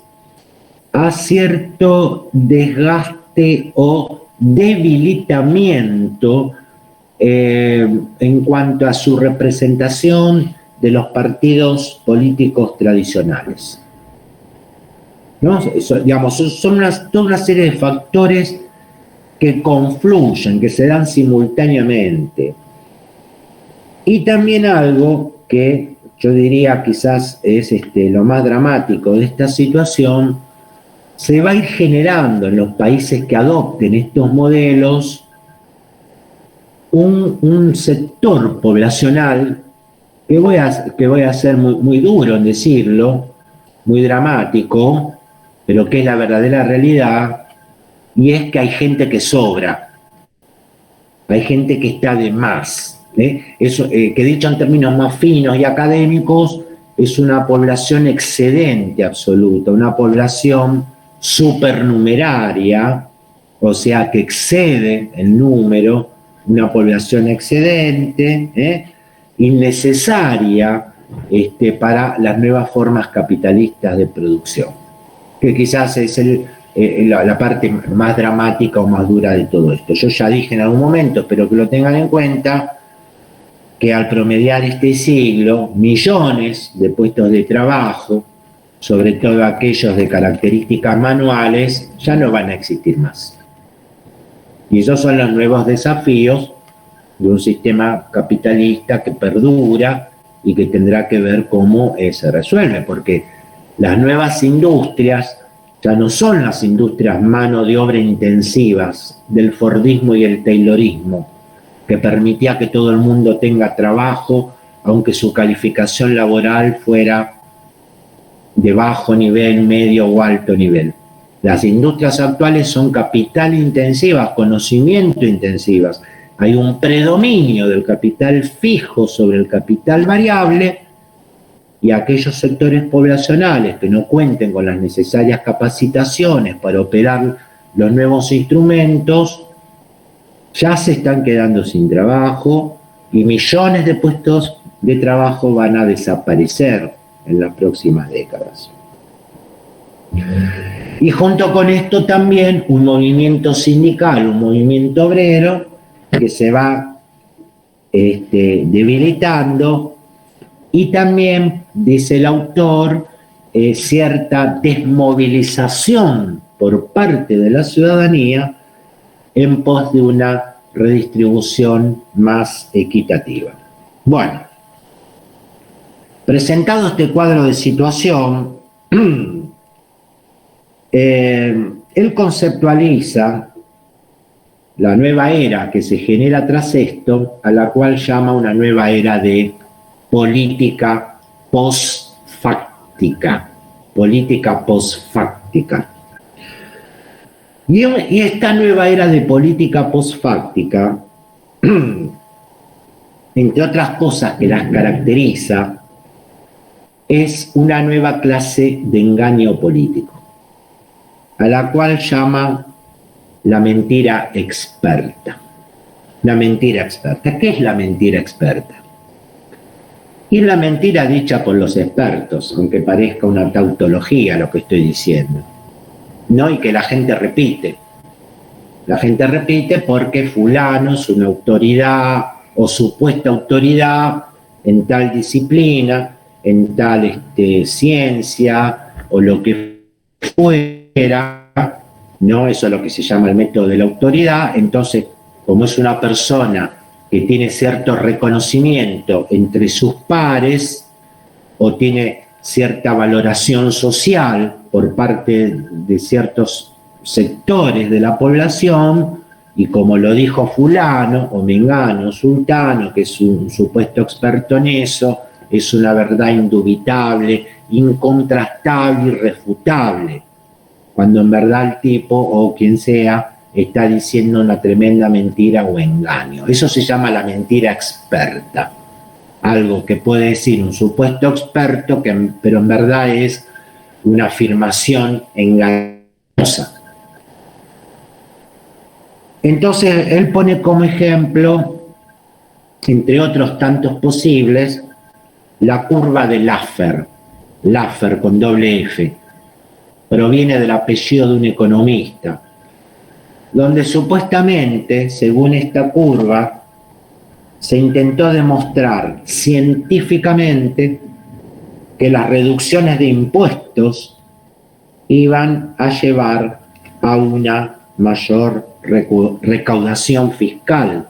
a cierto desgaste o debilitamiento en cuanto a su representación de los partidos políticos tradicionales, ¿no? Eso, digamos, son toda una serie de factores que confluyen, que se dan simultáneamente. Y también algo que yo diría quizás es lo más dramático de esta situación, se va a ir generando en los países que adopten estos modelos un sector poblacional que voy a ser muy duro en decirlo, muy dramático, pero que es la verdadera realidad, y es que hay gente que sobra, hay gente que está de más. Eso, que dicho en términos más finos y académicos, es una población excedente absoluta, una población supernumeraria, o sea que excede el número, una población excedente, innecesaria para las nuevas formas capitalistas de producción, que quizás es la parte más dramática o más dura de todo esto. Yo ya dije en algún momento, espero que lo tengan en cuenta, que al promediar este siglo, millones de puestos de trabajo, sobre todo aquellos de características manuales, ya no van a existir más. Y esos son los nuevos desafíos de un sistema capitalista que perdura y que tendrá que ver cómo se resuelve, porque las nuevas industrias ya no son las industrias mano de obra intensivas del Fordismo y el Taylorismo, que permitía que todo el mundo tenga trabajo, aunque su calificación laboral fuera de bajo nivel, medio o alto nivel. Las industrias actuales son capital intensivas, conocimiento intensivas. Hay un predominio del capital fijo sobre el capital variable, y aquellos sectores poblacionales que no cuenten con las necesarias capacitaciones para operar los nuevos instrumentos ya se están quedando sin trabajo y millones de puestos de trabajo van a desaparecer en las próximas décadas. Y junto con esto también un movimiento sindical, un movimiento obrero que se va debilitando, y también, dice el autor, cierta desmovilización por parte de la ciudadanía en pos de una redistribución más equitativa. Bueno, presentado este cuadro de situación, él conceptualiza la nueva era que se genera tras esto, a la cual llama una nueva era de política postfáctica. Política postfáctica. Y esta nueva era de política postfáctica, entre otras cosas que las caracteriza, es una nueva clase de engaño político, a la cual llama la mentira experta. La mentira experta. ¿Qué es la mentira experta? Y es la mentira dicha por los expertos, aunque parezca una tautología lo que estoy diciendo, ¿no? Y que la gente repite. La gente repite porque fulano es una autoridad o supuesta autoridad en tal disciplina, en tal ciencia o lo que fuera, ¿no? Eso es lo que se llama el método de la autoridad. Entonces, como es una persona que tiene cierto reconocimiento entre sus pares o tiene cierta valoración social por parte de ciertos sectores de la población, y como lo dijo fulano o mengano, sultano, que es un supuesto experto en eso, es una verdad indubitable, incontrastable, irrefutable, cuando en verdad el tipo o quien sea está diciendo una tremenda mentira o engaño. Eso se llama la mentira experta. Algo que puede decir un supuesto experto, pero en verdad es una afirmación engañosa. Entonces, él pone como ejemplo, entre otros tantos posibles, la curva de Laffer. Laffer con doble F. Proviene del apellido de un economista, donde supuestamente, según esta curva, se intentó demostrar científicamente que las reducciones de impuestos iban a llevar a una mayor recaudación fiscal.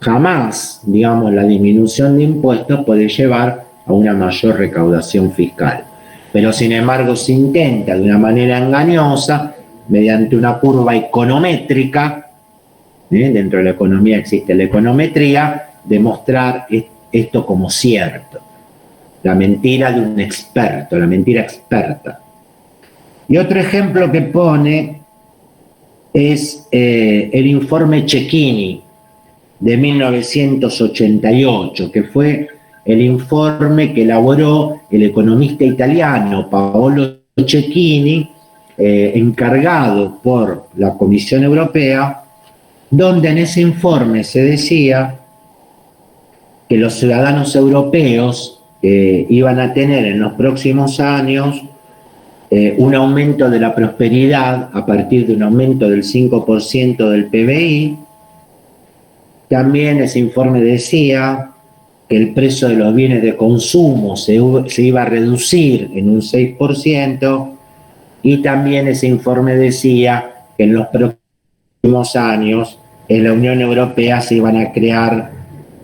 Jamás, digamos, la disminución de impuestos puede llevar a una mayor recaudación fiscal. Pero sin embargo se intenta de una manera engañosa, mediante una curva econométrica, dentro de la economía existe la econometría, demostrar esto como cierto. La mentira de un experto, la mentira experta. Y otro ejemplo que pone es el informe Cecchini de 1988, que fue el informe que elaboró el economista italiano Paolo Cecchini, encargado por la Comisión Europea, donde en ese informe se decía que los ciudadanos europeos iban a tener en los próximos años un aumento de la prosperidad a partir de un aumento del 5% del PBI. También ese informe decía que el precio de los bienes de consumo se iba a reducir en un 6%, y también ese informe decía que en los próximos años en la Unión Europea se iban a crear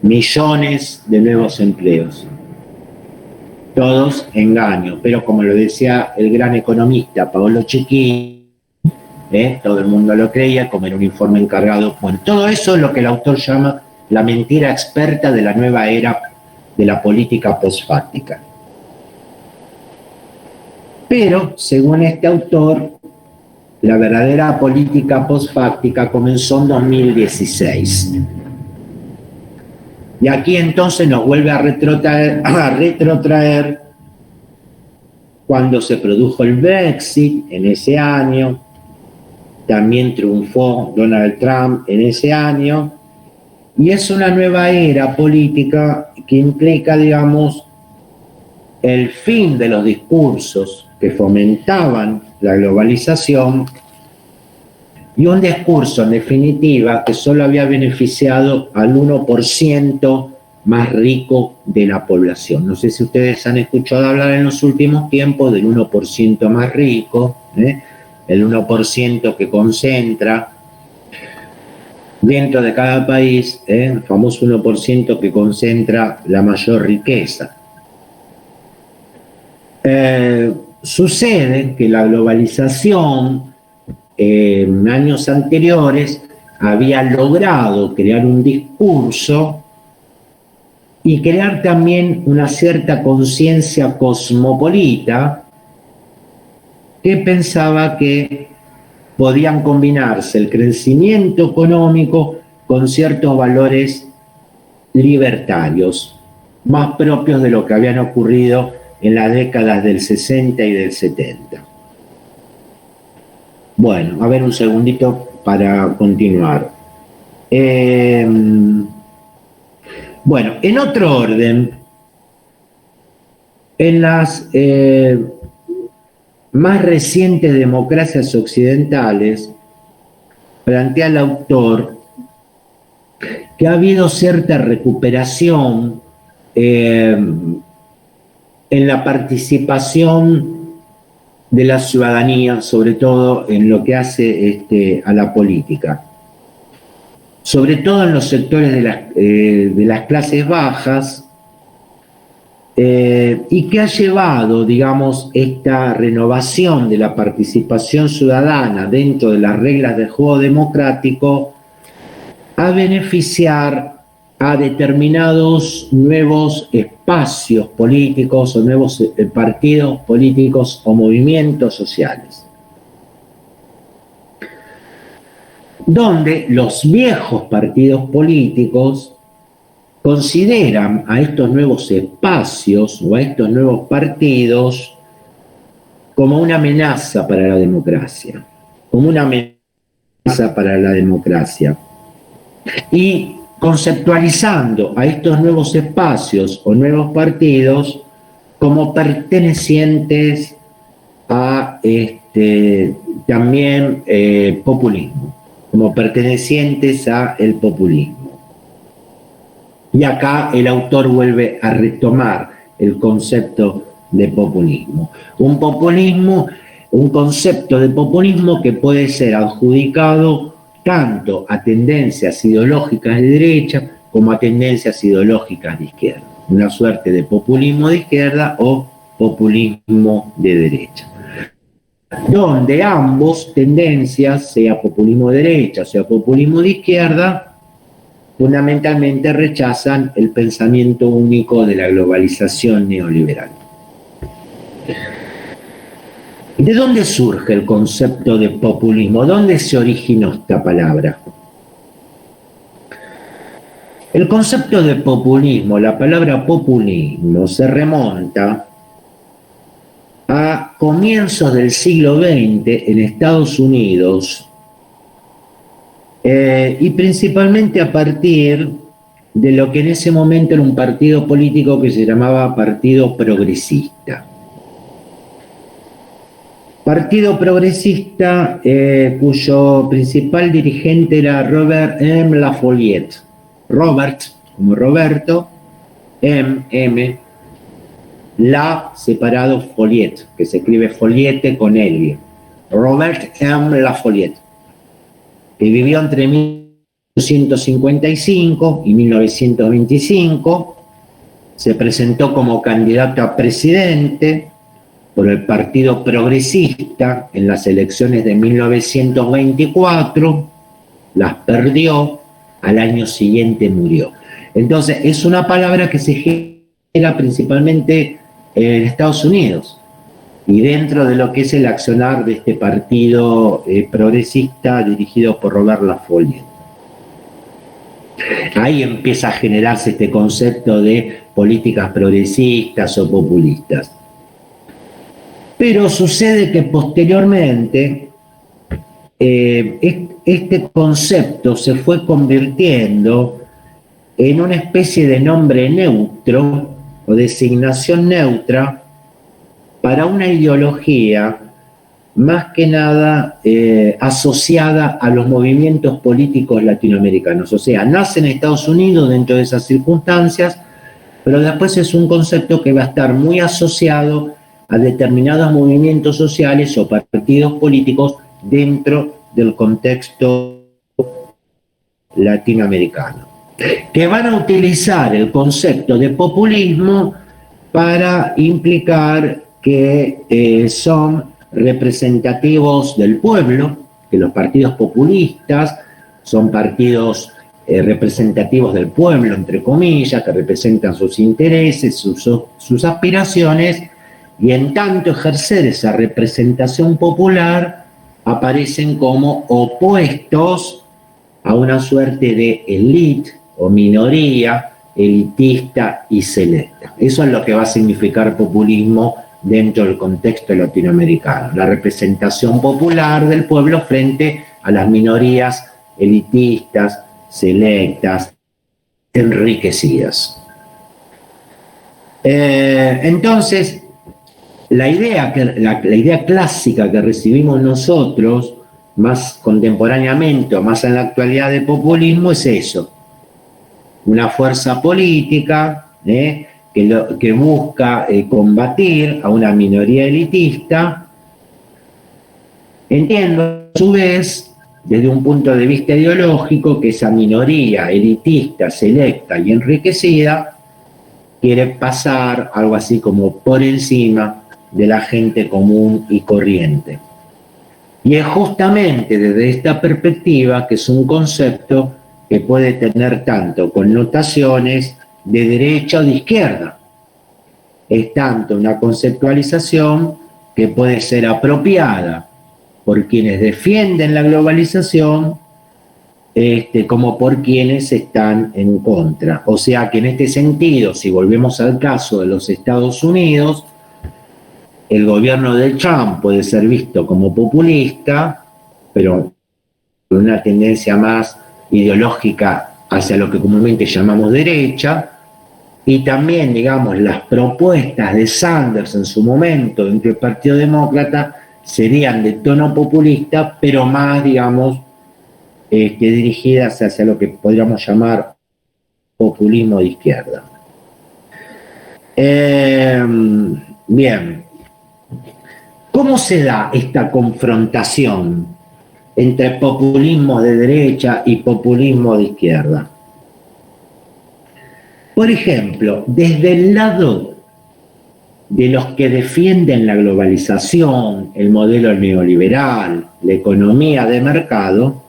millones de nuevos empleos. Todos engaños, pero como lo decía el gran economista Paolo Cecchini, todo el mundo lo creía, como era un informe encargado. Bueno, todo eso es lo que el autor llama la mentira experta de la nueva era de la política postfáctica. Pero, según este autor, la verdadera política postfáctica comenzó en 2016. Y aquí entonces nos vuelve a retrotraer cuando se produjo el Brexit en ese año. También triunfó Donald Trump en ese año, Y es una nueva era política que implica, digamos, el fin de los discursos que fomentaban la globalización y un discurso, en definitiva, que solo había beneficiado al 1% más rico de la población. No sé si ustedes han escuchado hablar en los últimos tiempos del 1% más rico, el 1% que concentra dentro de cada país, el famoso 1% que concentra la mayor riqueza. Sucede que la globalización en años anteriores había logrado crear un discurso y crear también una cierta conciencia cosmopolita que pensaba que podían combinarse el crecimiento económico con ciertos valores libertarios, más propios de lo que habían ocurrido en las décadas del 60 y del 70. Bueno, a ver un segundito para continuar. Bueno, en otro orden, en las más recientes democracias occidentales, plantea el autor que ha habido cierta recuperación en la participación de la ciudadanía, sobre todo en lo que hace a la política, sobre todo en los sectores de las clases bajas, y que ha llevado, digamos, esta renovación de la participación ciudadana dentro de las reglas del juego democrático a beneficiar a determinados nuevos espacios políticos o nuevos partidos políticos o movimientos sociales, donde los viejos partidos políticos consideran a estos nuevos espacios o a estos nuevos partidos como una amenaza para la democracia, como una amenaza para la democracia. Y conceptualizando a estos nuevos espacios o nuevos partidos como pertenecientes a también populismo, como pertenecientes a el populismo. Y acá el autor vuelve a retomar el concepto de populismo. Un concepto de populismo que puede ser adjudicado tanto a tendencias ideológicas de derecha como a tendencias ideológicas de izquierda. Una suerte de populismo de izquierda o populismo de derecha. Donde ambos tendencias, sea populismo de derecha, sea populismo de izquierda, fundamentalmente rechazan el pensamiento único de la globalización neoliberal. ¿De dónde surge el concepto de populismo? ¿Dónde se originó esta palabra? El concepto de populismo, la palabra populismo, se remonta a comienzos del siglo XX en Estados Unidos, y principalmente a partir de lo que en ese momento era un partido político que se llamaba Partido Progresista. Partido Progresista cuyo principal dirigente era Robert M. La Follette. Robert, como Roberto, M, La separado Follette, que se escribe Follette con L. Robert M. La Follette, que vivió entre 1955 y 1925, se presentó como candidato a presidente por el Partido Progresista en las elecciones de 1924, las perdió, al año siguiente murió. Entonces, es una palabra que se genera principalmente en Estados Unidos, y dentro de lo que es el accionar de este partido progresista dirigido por Robert La Follette. Ahí empieza a generarse este concepto de políticas progresistas o populistas. Pero sucede que posteriormente este concepto se fue convirtiendo en una especie de nombre neutro o designación neutra para una ideología más que nada asociada a los movimientos políticos latinoamericanos. O sea, nace en Estados Unidos dentro de esas circunstancias, pero después es un concepto que va a estar muy asociado a determinados movimientos sociales o partidos políticos dentro del contexto latinoamericano, que van a utilizar el concepto de populismo para implicar que son representativos del pueblo, que los partidos populistas son partidos representativos del pueblo, entre comillas, que representan sus intereses, sus aspiraciones, y en tanto ejercer esa representación popular aparecen como opuestos a una suerte de élite o minoría elitista y selecta. Eso es lo que va a significar populismo dentro del contexto latinoamericano, la representación popular del pueblo frente a las minorías elitistas, selectas, enriquecidas. Entonces, la idea clásica que recibimos nosotros, más contemporáneamente o más en la actualidad de populismo, es eso: una fuerza política que busca combatir a una minoría elitista, entiendo a su vez, desde un punto de vista ideológico, que esa minoría elitista, selecta y enriquecida quiere pasar algo así como por encima de la gente común y corriente. Y es justamente desde esta perspectiva que es un concepto que puede tener tanto connotaciones de derecha o de izquierda. Es tanto una conceptualización que puede ser apropiada por quienes defienden la globalización, como por quienes están en contra. O sea que en este sentido, si volvemos al caso de los Estados Unidos, el gobierno de Trump puede ser visto como populista, pero con una tendencia más ideológica hacia lo que comúnmente llamamos derecha, y también, digamos, las propuestas de Sanders en su momento dentro del Partido Demócrata serían de tono populista, pero más, digamos, dirigidas hacia lo que podríamos llamar populismo de izquierda. Bien, ¿cómo se da esta confrontación entre populismo de derecha y populismo de izquierda? Por ejemplo, desde el lado de los que defienden la globalización, el modelo neoliberal, la economía de mercado,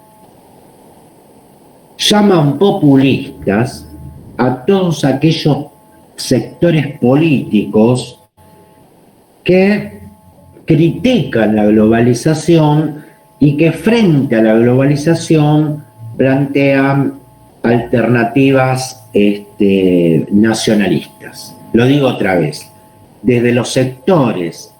llaman populistas a todos aquellos sectores políticos que critican la globalización y que frente a la globalización plantean alternativas nacionalistas. Lo digo otra vez, desde los sectores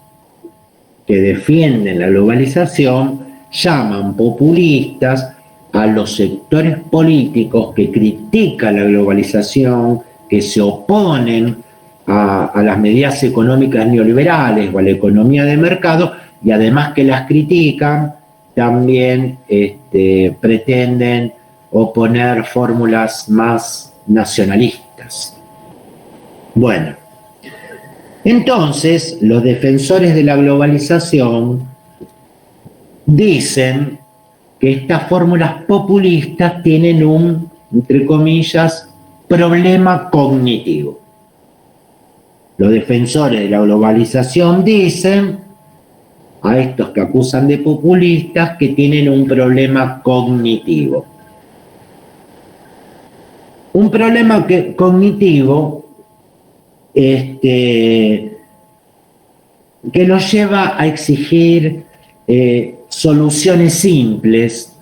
que defienden la globalización llaman populistas a los sectores políticos que critican la globalización, que se oponen a las medidas económicas neoliberales o a la economía de mercado, y además que las critican, también pretenden oponer fórmulas más nacionalistas. Bueno, entonces los defensores de la globalización dicen que estas fórmulas populistas tienen un, entre comillas, problema cognitivo. Los defensores de la globalización dicen a estos que acusan de populistas que tienen un problema cognitivo. Un problema cognitivo que los lleva a exigir soluciones simples,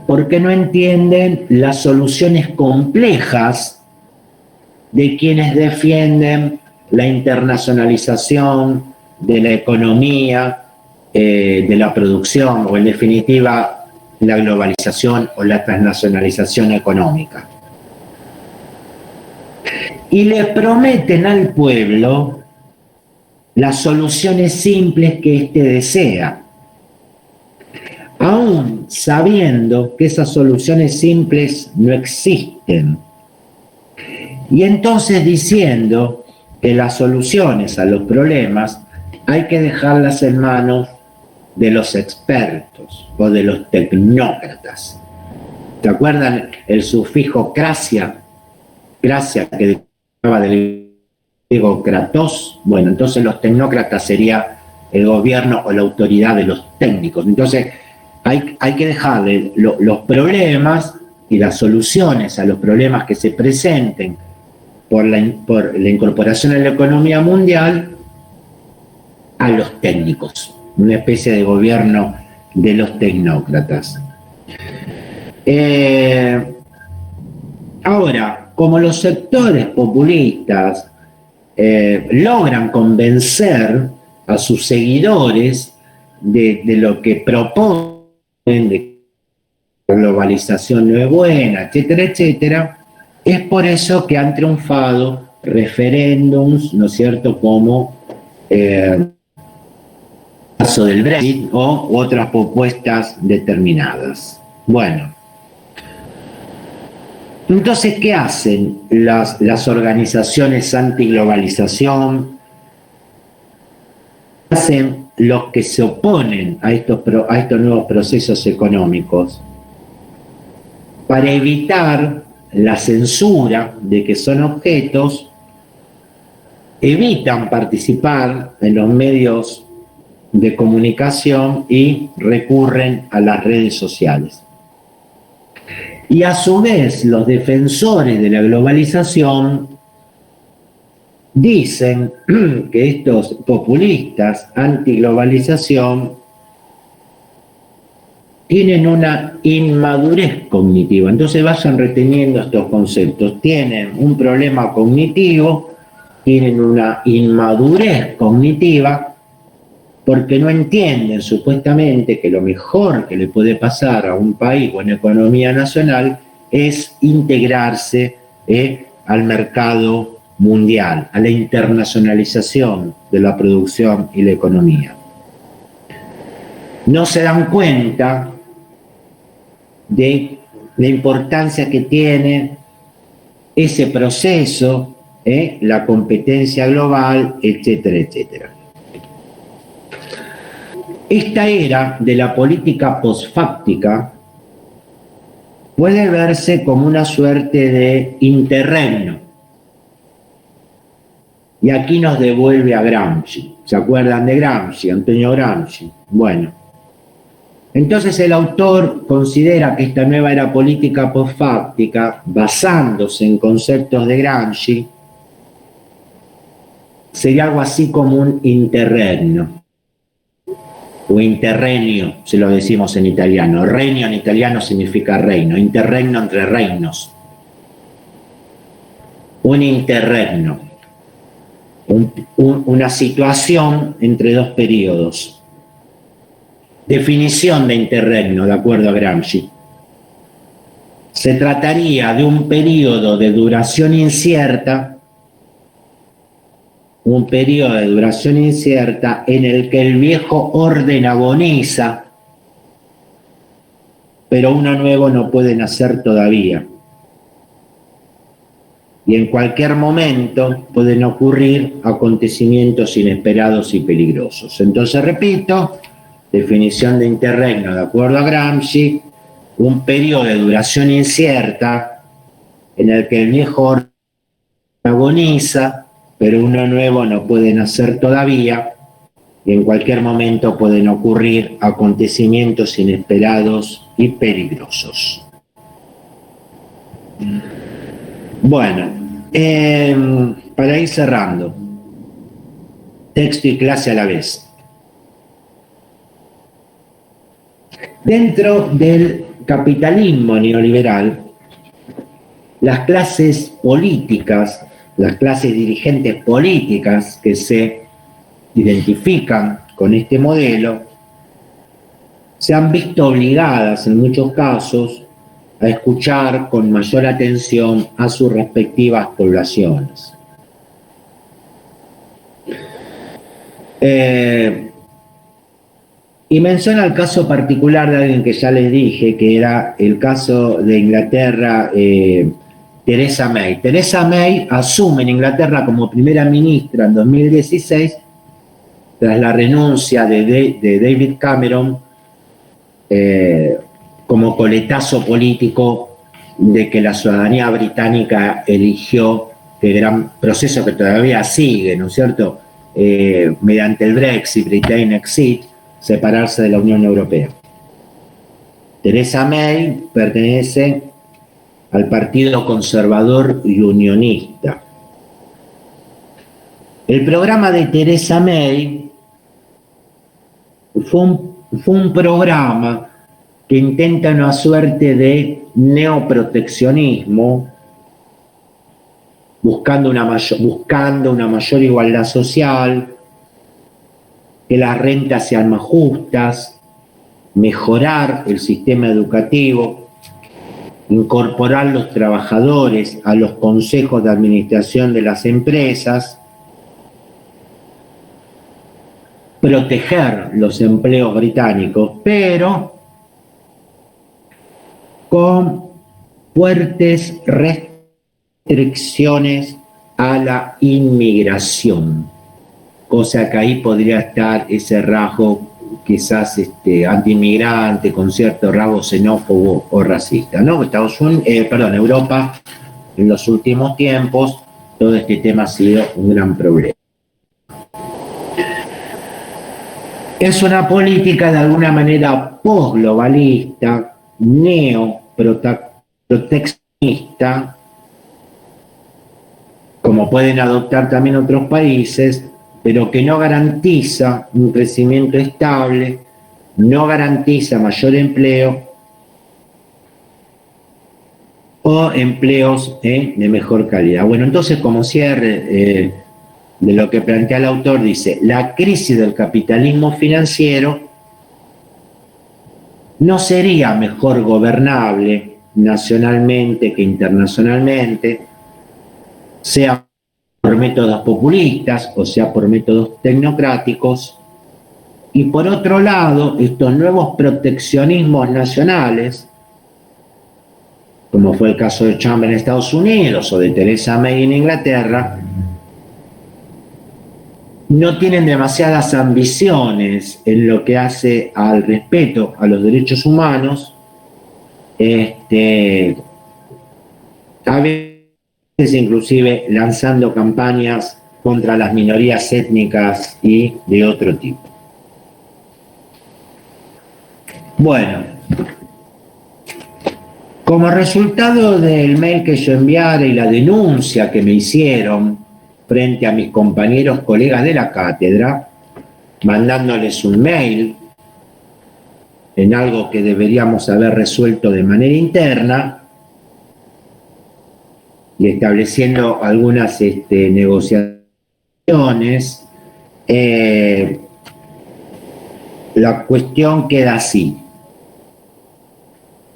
porque no entienden las soluciones complejas de quienes defienden la internacionalización de la economía, de la producción, o en definitiva la globalización o la transnacionalización económica. y le prometen al pueblo las soluciones simples que éste desea, aún sabiendo que esas soluciones simples no existen. Y entonces diciendo que las soluciones a los problemas hay que dejarlas en manos de los expertos o de los tecnócratas. ¿Se acuerdan el sufijo cracia? Cracia que derivaba del griego kratos. Bueno, entonces los tecnócratas sería el gobierno o la autoridad de los técnicos. Entonces hay que dejarle los problemas y las soluciones a los problemas que se presenten por la incorporación a la economía mundial a los técnicos, una especie de gobierno de los tecnócratas. Ahora, como los sectores populistas logran convencer a sus seguidores de lo que proponen, de que la globalización no es buena, etcétera, etcétera, es por eso que han triunfado referéndums, ¿no es cierto?, como el caso del Brexit o otras propuestas determinadas. Bueno, entonces, ¿qué hacen las organizaciones antiglobalización? ¿Qué hacen los que se oponen a estos nuevos procesos económicos? Para evitar la censura de que son objetos, evitan participar en los medios de comunicación y recurren a las redes sociales. Y a su vez, los defensores de la globalización dicen que estos populistas antiglobalización tienen una inmadurez cognitiva. Entonces vayan reteniendo estos conceptos. Tienen un problema cognitivo, tienen una inmadurez cognitiva, porque no entienden supuestamente que lo mejor que le puede pasar a un país o a una economía nacional es integrarse al mercado mundial, a la internacionalización de la producción y la economía. No se dan cuenta de la importancia que tiene ese proceso, la competencia global, etcétera, etcétera. Esta era de la política posfáctica puede verse como una suerte de interregno. Y aquí nos devuelve a Gramsci. ¿Se acuerdan de Gramsci, Antonio Gramsci? Bueno, entonces el autor considera que esta nueva era política posfáctica, basándose en conceptos de Gramsci, sería algo así como un interregno. O interregno, se lo decimos en italiano. Regno en italiano significa reino, interregno entre reinos. Un interregno, una situación entre dos periodos. Definición de interregno, de acuerdo a Gramsci. Se trataría de un periodo de duración incierta, en el que el viejo orden agoniza, pero uno nuevo no puede nacer todavía. Y en cualquier momento pueden ocurrir acontecimientos inesperados y peligrosos. Entonces, repito, definición de interregno, de acuerdo a Gramsci, un periodo de duración incierta en el que el viejo orden agoniza, pero uno nuevo no puede nacer todavía, y en cualquier momento pueden ocurrir acontecimientos inesperados y peligrosos. Bueno, para ir cerrando, texto y clase a la vez. Dentro del capitalismo neoliberal, las clases políticas, las clases dirigentes políticas que se identifican con este modelo, se han visto obligadas en muchos casos a escuchar con mayor atención a sus respectivas poblaciones. Y menciona el caso particular de alguien que ya les dije, que era el caso de Inglaterra, Theresa May. Theresa May asume en Inglaterra como primera ministra en 2016, tras la renuncia de David Cameron, como coletazo político de que la ciudadanía británica eligió el gran proceso que todavía sigue, ¿no es cierto?, mediante el Brexit, Britain Exit, separarse de la Unión Europea. Theresa May pertenece al Partido Conservador y Unionista. El programa de Theresa May fue un programa que intenta una suerte de neoproteccionismo, buscando una mayor igualdad social, que las rentas sean más justas, mejorar el sistema educativo, incorporar los trabajadores a los consejos de administración de las empresas, proteger los empleos británicos, pero con fuertes restricciones a la inmigración, cosa que ahí podría estar ese rasgo quizás antiinmigrante, con cierto rasgo xenófobo o racista, ¿no? Europa, en los últimos tiempos, todo este tema ha sido un gran problema. Es una política de alguna manera posglobalista, neoproteccionista, como pueden adoptar también otros países, pero que no garantiza un crecimiento estable, no garantiza mayor empleo o empleos de mejor calidad. Bueno, entonces, como cierre de lo que plantea el autor, dice: la crisis del capitalismo financiero no sería mejor gobernable nacionalmente que internacionalmente, sea por métodos populistas o sea por métodos tecnocráticos. Y por otro lado, estos nuevos proteccionismos nacionales, como fue el caso de Trump en Estados Unidos o de Theresa May en Inglaterra, no tienen demasiadas ambiciones en lo que hace al respeto a los derechos humanos, a veces inclusive lanzando campañas contra las minorías étnicas y de otro tipo. Bueno, como resultado del mail que yo enviara y la denuncia que me hicieron frente a mis compañeros colegas de la cátedra, mandándoles un mail en algo que deberíamos haber resuelto de manera interna y estableciendo algunas negociaciones, la cuestión queda así.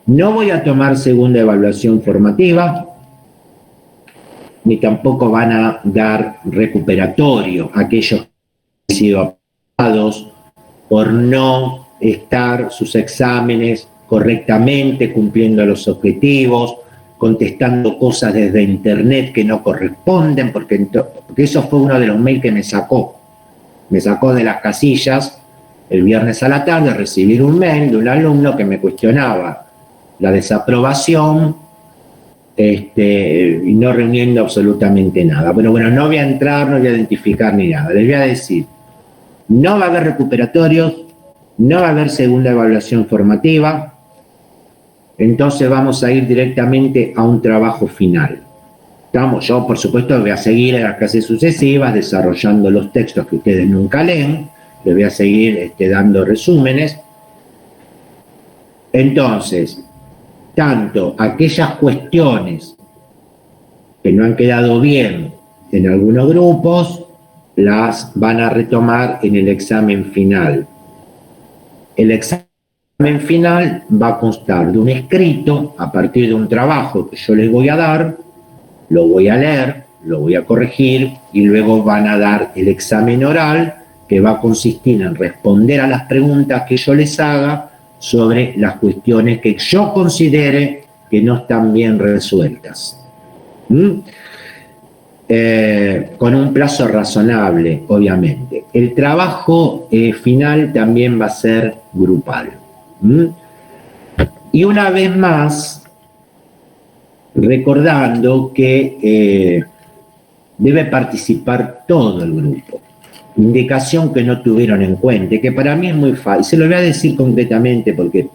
No voy a tomar segunda evaluación formativa, ni tampoco van a dar recuperatorio a aquellos que han sido aprobados por no estar sus exámenes correctamente, cumpliendo los objetivos, contestando cosas desde internet que no corresponden, porque eso fue uno de los mails que me sacó de las casillas el viernes a la tarde, recibir un mail de un alumno que me cuestionaba la desaprobación, y no reuniendo absolutamente nada. Bueno, no voy a entrar, no voy a identificar ni nada. Les voy a decir, no va a haber recuperatorios, no va a haber segunda evaluación formativa, entonces vamos a ir directamente a un trabajo final. Yo, por supuesto, voy a seguir en las clases sucesivas desarrollando los textos que ustedes nunca leen, les voy a seguir dando resúmenes. Entonces, tanto aquellas cuestiones que no han quedado bien en algunos grupos, las van a retomar en el examen final. El examen examen final va a constar de un escrito a partir de un trabajo que yo les voy a dar, lo voy a leer, lo voy a corregir y luego van a dar el examen oral, que va a consistir en responder a las preguntas que yo les haga sobre las cuestiones que yo considere que no están bien resueltas. Con un plazo razonable, obviamente. El trabajo final también va a ser grupal. Y una vez más, recordando que debe participar todo el grupo. Indicación que no tuvieron en cuenta, que para mí es muy fácil. Se lo voy a decir concretamente porque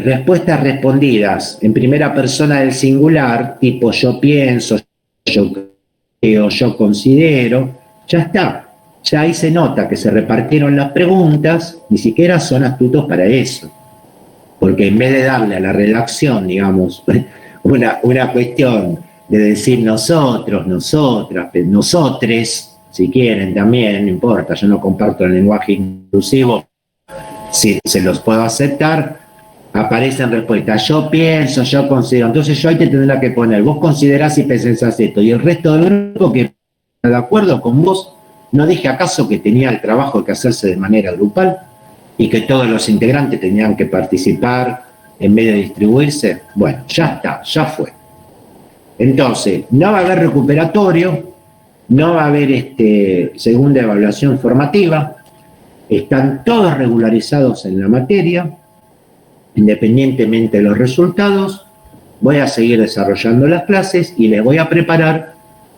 respuestas respondidas en primera persona del singular, tipo yo pienso, yo creo, yo considero, ya está. Ya ahí se nota que se repartieron las preguntas, ni siquiera son astutos para eso. Porque en vez de darle a la redacción, digamos, una cuestión de decir nosotros, nosotras, nosotres, si quieren también, no importa, yo no comparto el lenguaje inclusivo, si se los puedo aceptar, aparecen respuestas, yo pienso, yo considero, entonces yo ahí te tendré que poner, vos considerás y pensás esto, y el resto del grupo que está de acuerdo con vos, ¿no dije acaso que tenía el trabajo que hacerse de manera grupal y que todos los integrantes tenían que participar en vez de distribuirse? Bueno, ya está, ya fue. Entonces, no va a haber recuperatorio, no va a haber segunda evaluación formativa, están todos regularizados en la materia, independientemente de los resultados. Voy a seguir desarrollando las clases y les voy a preparar,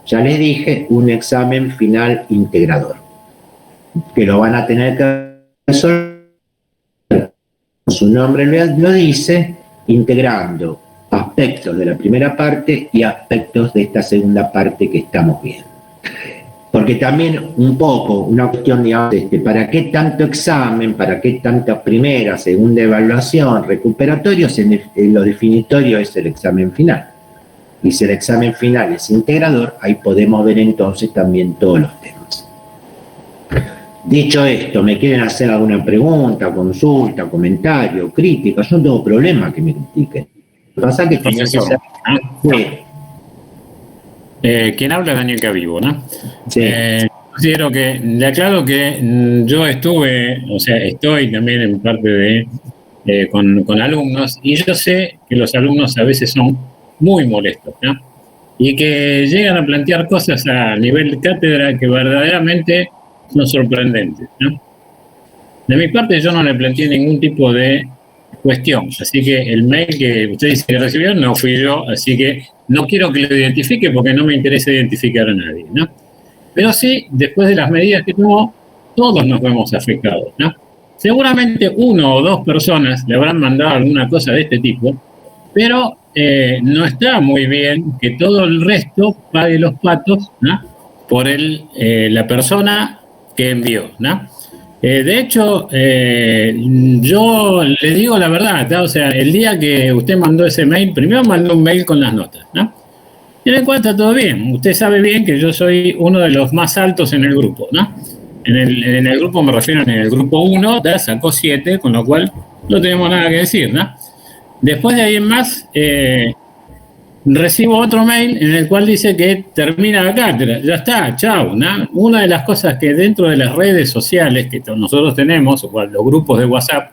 ya les dije, un examen final integrador, que lo van a tener que resolver, su nombre lo dice, integrando aspectos de la primera parte y aspectos de esta segunda parte que estamos viendo. Porque también un poco, una cuestión, digamos, ¿para qué tanto examen? ¿Para qué tanta primera, segunda evaluación, recuperatorios? En lo definitorio es el examen final. Y si el examen final es integrador, ahí podemos ver entonces también todos los temas. Dicho esto, ¿me quieren hacer alguna pregunta, consulta, comentario, crítica? Yo no tengo problema que me critiquen. Lo que pasa es que tiene que ser... Quien habla es Daniel Cavivo, ¿no? Sí. Considero que, le aclaro que yo estoy también en parte de con alumnos, y yo sé que los alumnos a veces son muy molestos, ¿no? Y que llegan a plantear cosas a nivel de cátedra que verdaderamente son sorprendentes, ¿no? De mi parte yo no le planteé ningún tipo de cuestión, así que el mail que usted dice que recibió no fui yo, así que no quiero que lo identifique porque no me interesa identificar a nadie, ¿no? Pero sí, después de las medidas que tomó, todos nos vemos afectados, ¿no? Seguramente 1 o 2 personas le habrán mandado alguna cosa de este tipo, pero no está muy bien que todo el resto pague los patos, ¿no? Por la persona que envió, ¿no? De hecho, yo le digo la verdad, ¿no? O sea, el día que usted mandó ese mail, primero mandó un mail con las notas, ¿no? Y en el cual está todo bien. Usted sabe bien que yo soy uno de los más altos en el grupo, ¿no? En el grupo me refiero en el grupo 1, sacó 7, con lo cual no tenemos nada que decir, ¿no? Después de ahí en más, recibo otro mail en el cual dice que termina la cátedra. Ya está, chao, ¿no? Una de las cosas que dentro de las redes sociales que nosotros tenemos, o los grupos de WhatsApp,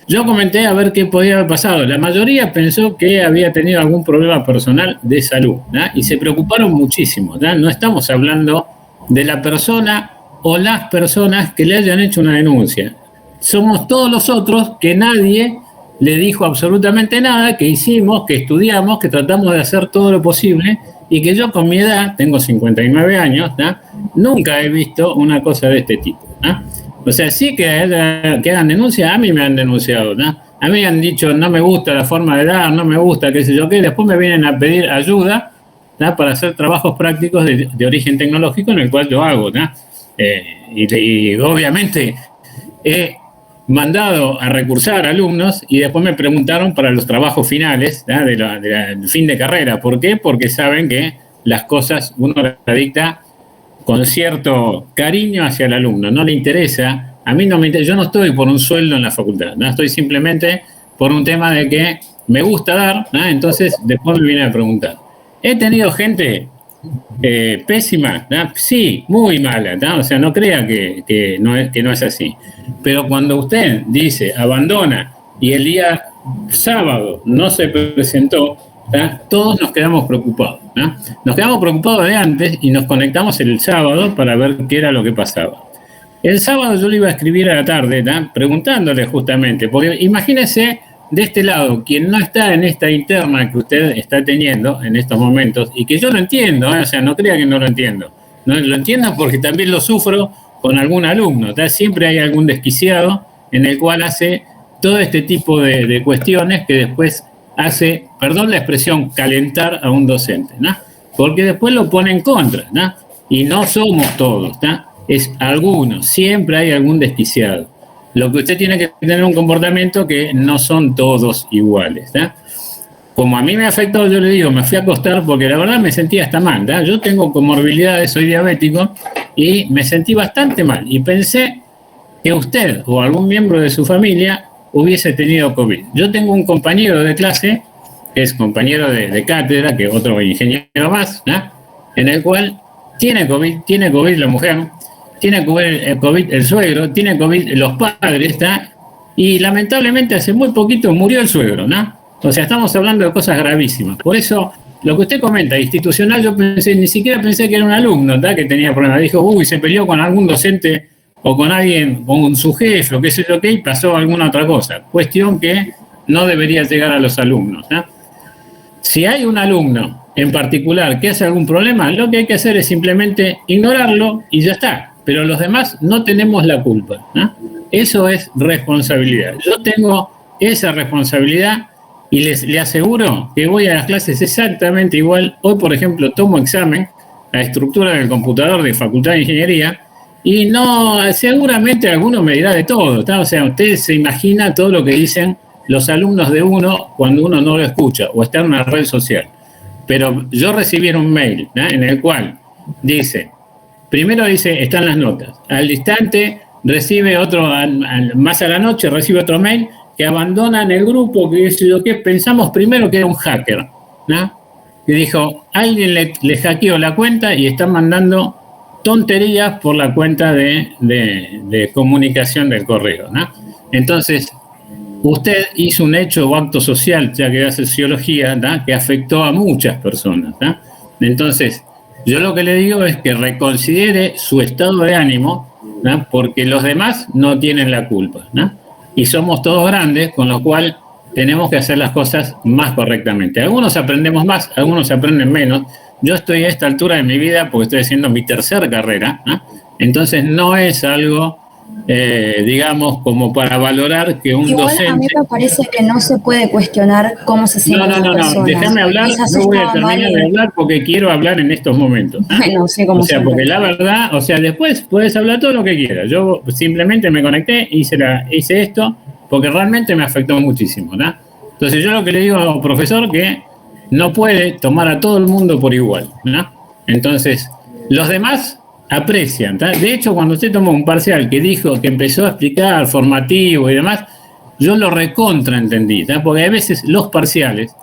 yo comenté a ver qué podía haber pasado. La mayoría pensó que había tenido algún problema personal de salud, ¿no? Y se preocuparon muchísimo, ¿no? No estamos hablando de la persona o las personas que le hayan hecho una denuncia. Somos todos los otros que nadie le dijo absolutamente nada, que hicimos, que estudiamos, que tratamos de hacer todo lo posible, y que yo con mi edad, tengo 59 años, ¿no? Nunca he visto una cosa de este tipo, ¿no? O sea, sí que hagan denuncias, a mí me han denunciado, ¿no? A mí me han dicho, no me gusta la forma de dar, no me gusta qué sé yo qué, después me vienen a pedir ayuda, ¿no? Para hacer trabajos prácticos de origen tecnológico, en el cual yo hago, ¿no? Y obviamente he mandado a recursar alumnos y después me preguntaron para los trabajos finales, ¿no? del fin de carrera. ¿Por qué? Porque saben que las cosas uno las dicta con cierto cariño hacia el alumno. No le interesa a mí no me interesa, yo no estoy por un sueldo en la facultad, ¿no? Estoy simplemente por un tema de que me gusta dar, ¿no? Entonces después me vienen a preguntar. He tenido gente pésima, ¿no? Sí, muy mala, ¿no? O sea, no crea que no es así. Pero cuando usted dice abandona y el día sábado no se presentó, ¿no? Todos nos quedamos preocupados, ¿no? Nos quedamos preocupados de antes y nos conectamos el sábado para ver qué era lo que pasaba. El sábado yo le iba a escribir a la tarde, ¿no? Preguntándole justamente, porque imagínese de este lado, quien no está en esta interna que usted está teniendo en estos momentos, y que yo lo entiendo, o sea, no crea que no lo entiendo, no lo entiendo porque también lo sufro con algún alumno, ¿tá? Siempre hay algún desquiciado en el cual hace todo este tipo de cuestiones que después hace, perdón la expresión, calentar a un docente, ¿no? Porque después lo pone en contra, ¿no? Y no somos todos, ¿no? Es algunos, siempre hay algún desquiciado. Lo que usted tiene que tener un comportamiento que no son todos iguales, ¿no? Como a mí me ha afectado, yo le digo, me fui a acostar porque la verdad me sentía hasta mal, ¿no? Yo tengo comorbilidades, soy diabético y me sentí bastante mal y pensé que usted o algún miembro de su familia hubiese tenido COVID. Yo tengo un compañero de clase, que es compañero de cátedra, que es otro ingeniero más, ¿no? En el cual tiene COVID la mujer, tiene COVID el suegro, tiene COVID los padres, ¿tá? Y lamentablemente hace muy poquito murió el suegro, ¿no? O sea, estamos hablando de cosas gravísimas. Por eso, lo que usted comenta, institucional, yo pensé, ni siquiera pensé que era un alumno, ¿tá? Que tenía problemas. Dijo, uy, se peleó con algún docente o con alguien, con su jefe, o qué sé yo qué, y pasó alguna otra cosa. Cuestión que no debería llegar a los alumnos, ¿no? Si hay un alumno en particular que hace algún problema, lo que hay que hacer es simplemente ignorarlo y ya está. Pero los demás no tenemos la culpa, ¿no? Eso es responsabilidad. Yo tengo esa responsabilidad y le aseguro que voy a las clases exactamente igual. Hoy, por ejemplo, tomo examen a estructura del computador de Facultad de Ingeniería y no, seguramente alguno me dirá de todo, ¿tá? O sea, usted se imagina todo lo que dicen los alumnos de uno cuando uno no lo escucha o está en una red social. Pero yo recibí un mail, ¿no? En el cual dice, primero dice, están las notas. Al instante recibe otro, más a la noche recibe otro mail que abandonan el grupo, que es lo que pensamos primero que era un hacker, ¿no? Que dijo, alguien le hackeó la cuenta y está mandando tonterías por la cuenta de comunicación del correo, ¿no? Entonces, usted hizo un hecho o acto social, ya que hace sociología, ¿no? Que afectó a muchas personas, ¿no? Entonces, yo lo que le digo es que reconsidere su estado de ánimo, ¿no? Porque los demás no tienen la culpa, ¿no? Y somos todos grandes, con lo cual tenemos que hacer las cosas más correctamente. Algunos aprendemos más, algunos aprenden menos. Yo estoy a esta altura de mi vida porque estoy haciendo mi tercera carrera, ¿no? Entonces no es algo, digamos, como para valorar que un igual docente... a mí me parece que no se puede cuestionar cómo se sienten las personas. No, déjame hablar, no voy a terminar de hablar porque quiero hablar en estos momentos, ¿no? Bueno, sí, como o sea, siempre. porque la verdad, o sea, después puedes hablar todo lo que quieras. Yo simplemente me conecté, hice esto porque realmente me afectó muchísimo, ¿no? Entonces yo lo que le digo al profesor que no puede tomar a todo el mundo por igual, ¿no? Entonces, los demás aprecian, ¿tá? De hecho, cuando usted tomó un parcial que dijo, que empezó a explicar formativo y demás, yo lo recontraentendí, ¿tá? Porque a veces los parciales,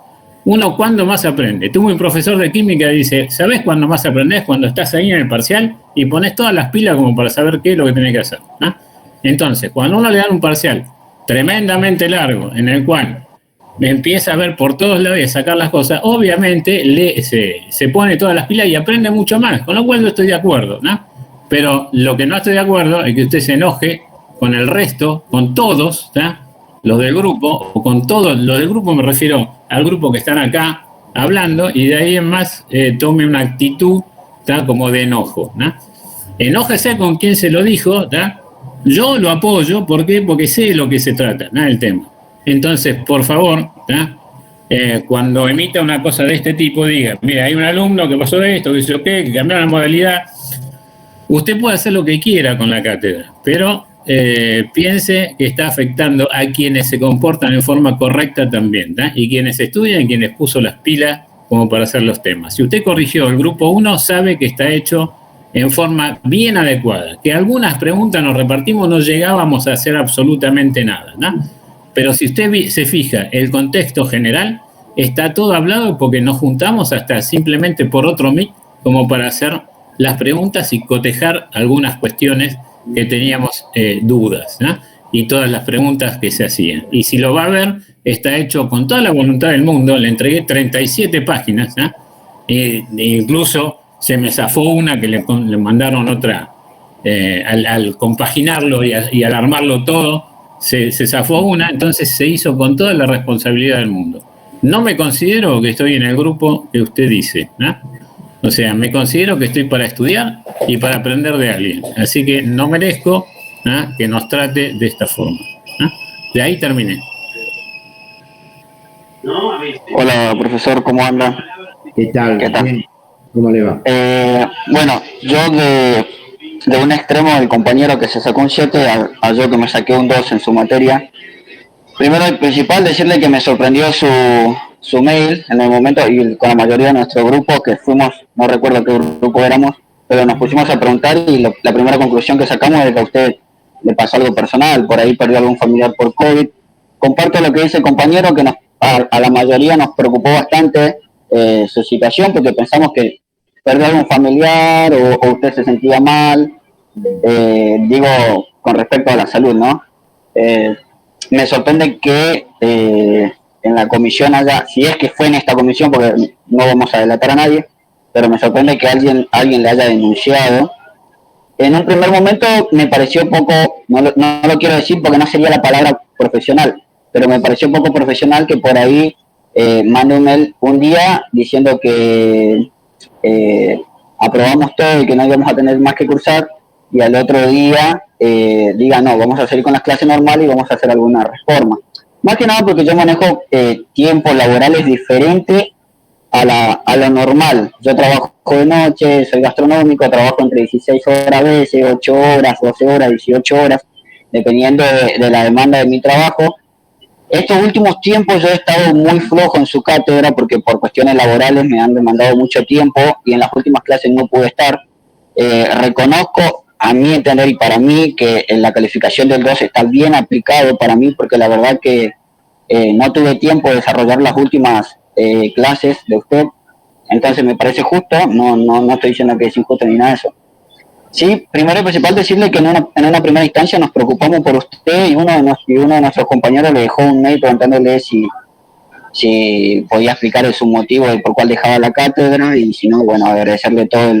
uno cuando más aprende. Tuve un profesor de química que dice, ¿sabés cuándo más aprendés? Cuando estás ahí en el parcial y pones todas las pilas como para saber qué es lo que tenés que hacer, ¿no? Entonces, cuando uno le dan un parcial tremendamente largo, en el cual empieza a ver por todos lados y a sacar las cosas, obviamente se pone todas las pilas y aprende mucho más, con lo cual yo estoy de acuerdo, ¿no? Pero lo que no estoy de acuerdo es que usted se enoje con el resto, con todos, ¿tá? Los del grupo, o con todos los del grupo, me refiero al grupo que están acá hablando, y de ahí en más tome una actitud, ¿tá? Como de enojo, ¿no? Enójese con quien se lo dijo, ¿tá? Yo lo apoyo, ¿por qué? Porque sé de lo que se trata, ¿no? El tema. Entonces, por favor, cuando emita una cosa de este tipo, diga, mira, hay un alumno que pasó esto, que hizo qué, que cambió la modalidad. Usted puede hacer lo que quiera con la cátedra, pero piense que está afectando a quienes se comportan en forma correcta también, ¿tá? Y quienes estudian y quienes puso las pilas como para hacer los temas. Si usted corrigió el grupo 1, sabe que está hecho en forma bien adecuada. Que algunas preguntas nos repartimos, no llegábamos a hacer absolutamente nada, ¿no? Pero si usted se fija, el contexto general está todo hablado porque nos juntamos hasta simplemente por otro Meet como para hacer las preguntas y cotejar algunas cuestiones que teníamos dudas, ¿no? Y todas las preguntas que se hacían. Y si lo va a ver, está hecho con toda la voluntad del mundo. Le entregué 37 páginas, ¿no? Incluso se me zafó una que le mandaron otra, al compaginarlo y al armarlo todo, se zafó una, entonces se hizo con toda la responsabilidad del mundo. No me considero que estoy en el grupo que usted dice, ¿no? O sea, me considero que estoy para estudiar y para aprender de alguien. Así que no merezco, ¿no?, que nos trate de esta forma, ¿no? De ahí terminé. Hola, profesor, ¿cómo anda? ¿Qué tal? ¿Qué tal? Bien. ¿Cómo le va? Bueno, yo de un extremo del compañero que se sacó un 7 a yo que me saqué un 2 en su materia. Primero y principal, decirle que me sorprendió su mail en el momento, y con la mayoría de nuestro grupo, que fuimos, no recuerdo qué grupo éramos, pero nos pusimos a preguntar y la primera conclusión que sacamos es que a usted le pasó algo personal, por ahí perdió algún familiar por COVID. Comparto lo que dice el compañero, que a la mayoría nos preocupó bastante su situación, porque pensamos que perdió algún familiar o usted se sentía mal, digo, con respecto a la salud, ¿no? Me sorprende que en la comisión haya, si es que fue en esta comisión, porque no vamos a delatar a nadie, pero me sorprende que alguien le haya denunciado. En un primer momento me pareció poco, no lo quiero decir porque no sería la palabra profesional, pero me pareció poco profesional que por ahí mande un mail un día diciendo que aprobamos todo y que no íbamos a tener más que cursar, y al otro día diga no, vamos a seguir con las clases normales y vamos a hacer alguna reforma. Más que nada porque yo manejo tiempos laborales diferentes a lo normal. Yo trabajo de noche, soy gastronómico, trabajo entre 16 horas a veces, 8 horas, 12 horas, 18 horas, dependiendo de la demanda de mi trabajo. Estos últimos tiempos yo he estado muy flojo en su cátedra porque por cuestiones laborales me han demandado mucho tiempo y en las últimas clases no pude estar. Reconozco, a mi entender y para mí, que en la calificación del 2 está bien aplicado para mí, porque la verdad que no tuve tiempo de desarrollar las últimas clases de usted, entonces me parece justo, no estoy diciendo que es injusto ni nada de eso. Sí, primero y principal decirle que en una primera instancia nos preocupamos por usted y uno de nuestros compañeros le dejó un mail preguntándole si podía explicar su motivo de por cuál dejaba la cátedra, y si no, bueno, agradecerle todo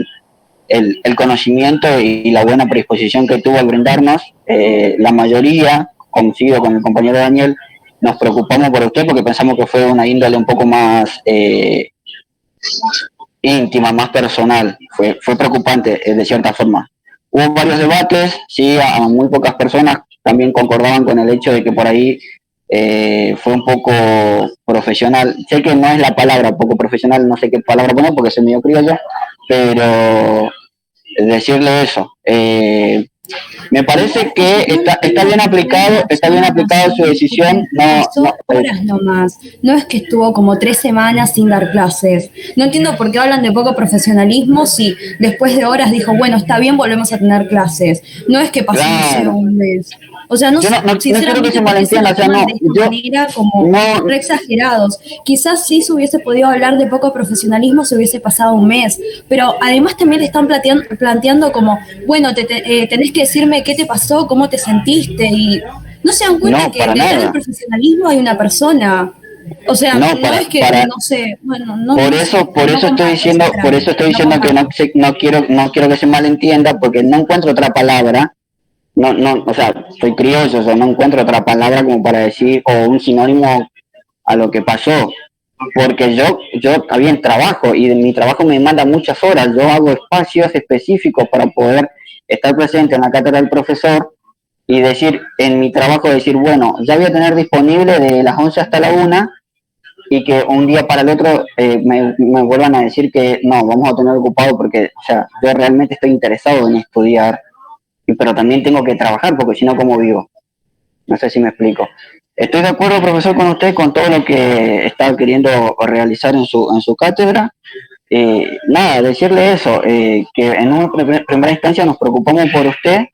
el conocimiento y la buena predisposición que tuvo al brindarnos. La mayoría, coincido con el compañero Daniel, nos preocupamos por usted porque pensamos que fue una índole un poco más íntima, más personal. Fue preocupante de cierta forma. Hubo varios debates, sí, a muy pocas personas también concordaban con el hecho de que por ahí fue un poco profesional. Sé que no es la palabra poco profesional, no sé qué palabra poner porque soy medio criollo, pero decirle eso. Me parece que está bien aplicado su decisión. Horas nomás. No es que estuvo como 3 semanas sin dar clases. No entiendo por qué hablan de poco profesionalismo si después de horas dijo, bueno, está bien, volvemos a tener clases. No es que pasó, claro, no sé, un mes. O sea, no, sinceramente, no quiero que se malentienda, o sea, no, de esta manera como re exagerados. Quizás sí se hubiese podido hablar de poco profesionalismo, se hubiese pasado un mes, pero además también le están planteando como, bueno, tenés que decirme qué te pasó, cómo te sentiste, y no se dan cuenta que detrás del profesionalismo hay una persona. O sea, no es que, no sé, bueno, no. Por eso estoy diciendo que no quiero que se malentienda, porque no encuentro otra palabra. O sea, soy criollo, o sea, no encuentro otra palabra como para decir, o un sinónimo a lo que pasó, porque yo también trabajo, y mi trabajo me demanda muchas horas. Yo hago espacios específicos para poder estar presente en la cátedra del profesor, y decir, en mi trabajo, decir, bueno, ya voy a tener disponible de las 11 hasta la 1, y que un día para el otro me vuelvan a decir que no, vamos a tener ocupado, porque, o sea, yo realmente estoy interesado en estudiar, pero también tengo que trabajar, porque si no, ¿cómo vivo? No sé si me explico. Estoy de acuerdo, profesor, con usted, con todo lo que está queriendo realizar en su cátedra. nada, decirle eso, que en una primera instancia nos preocupamos por usted,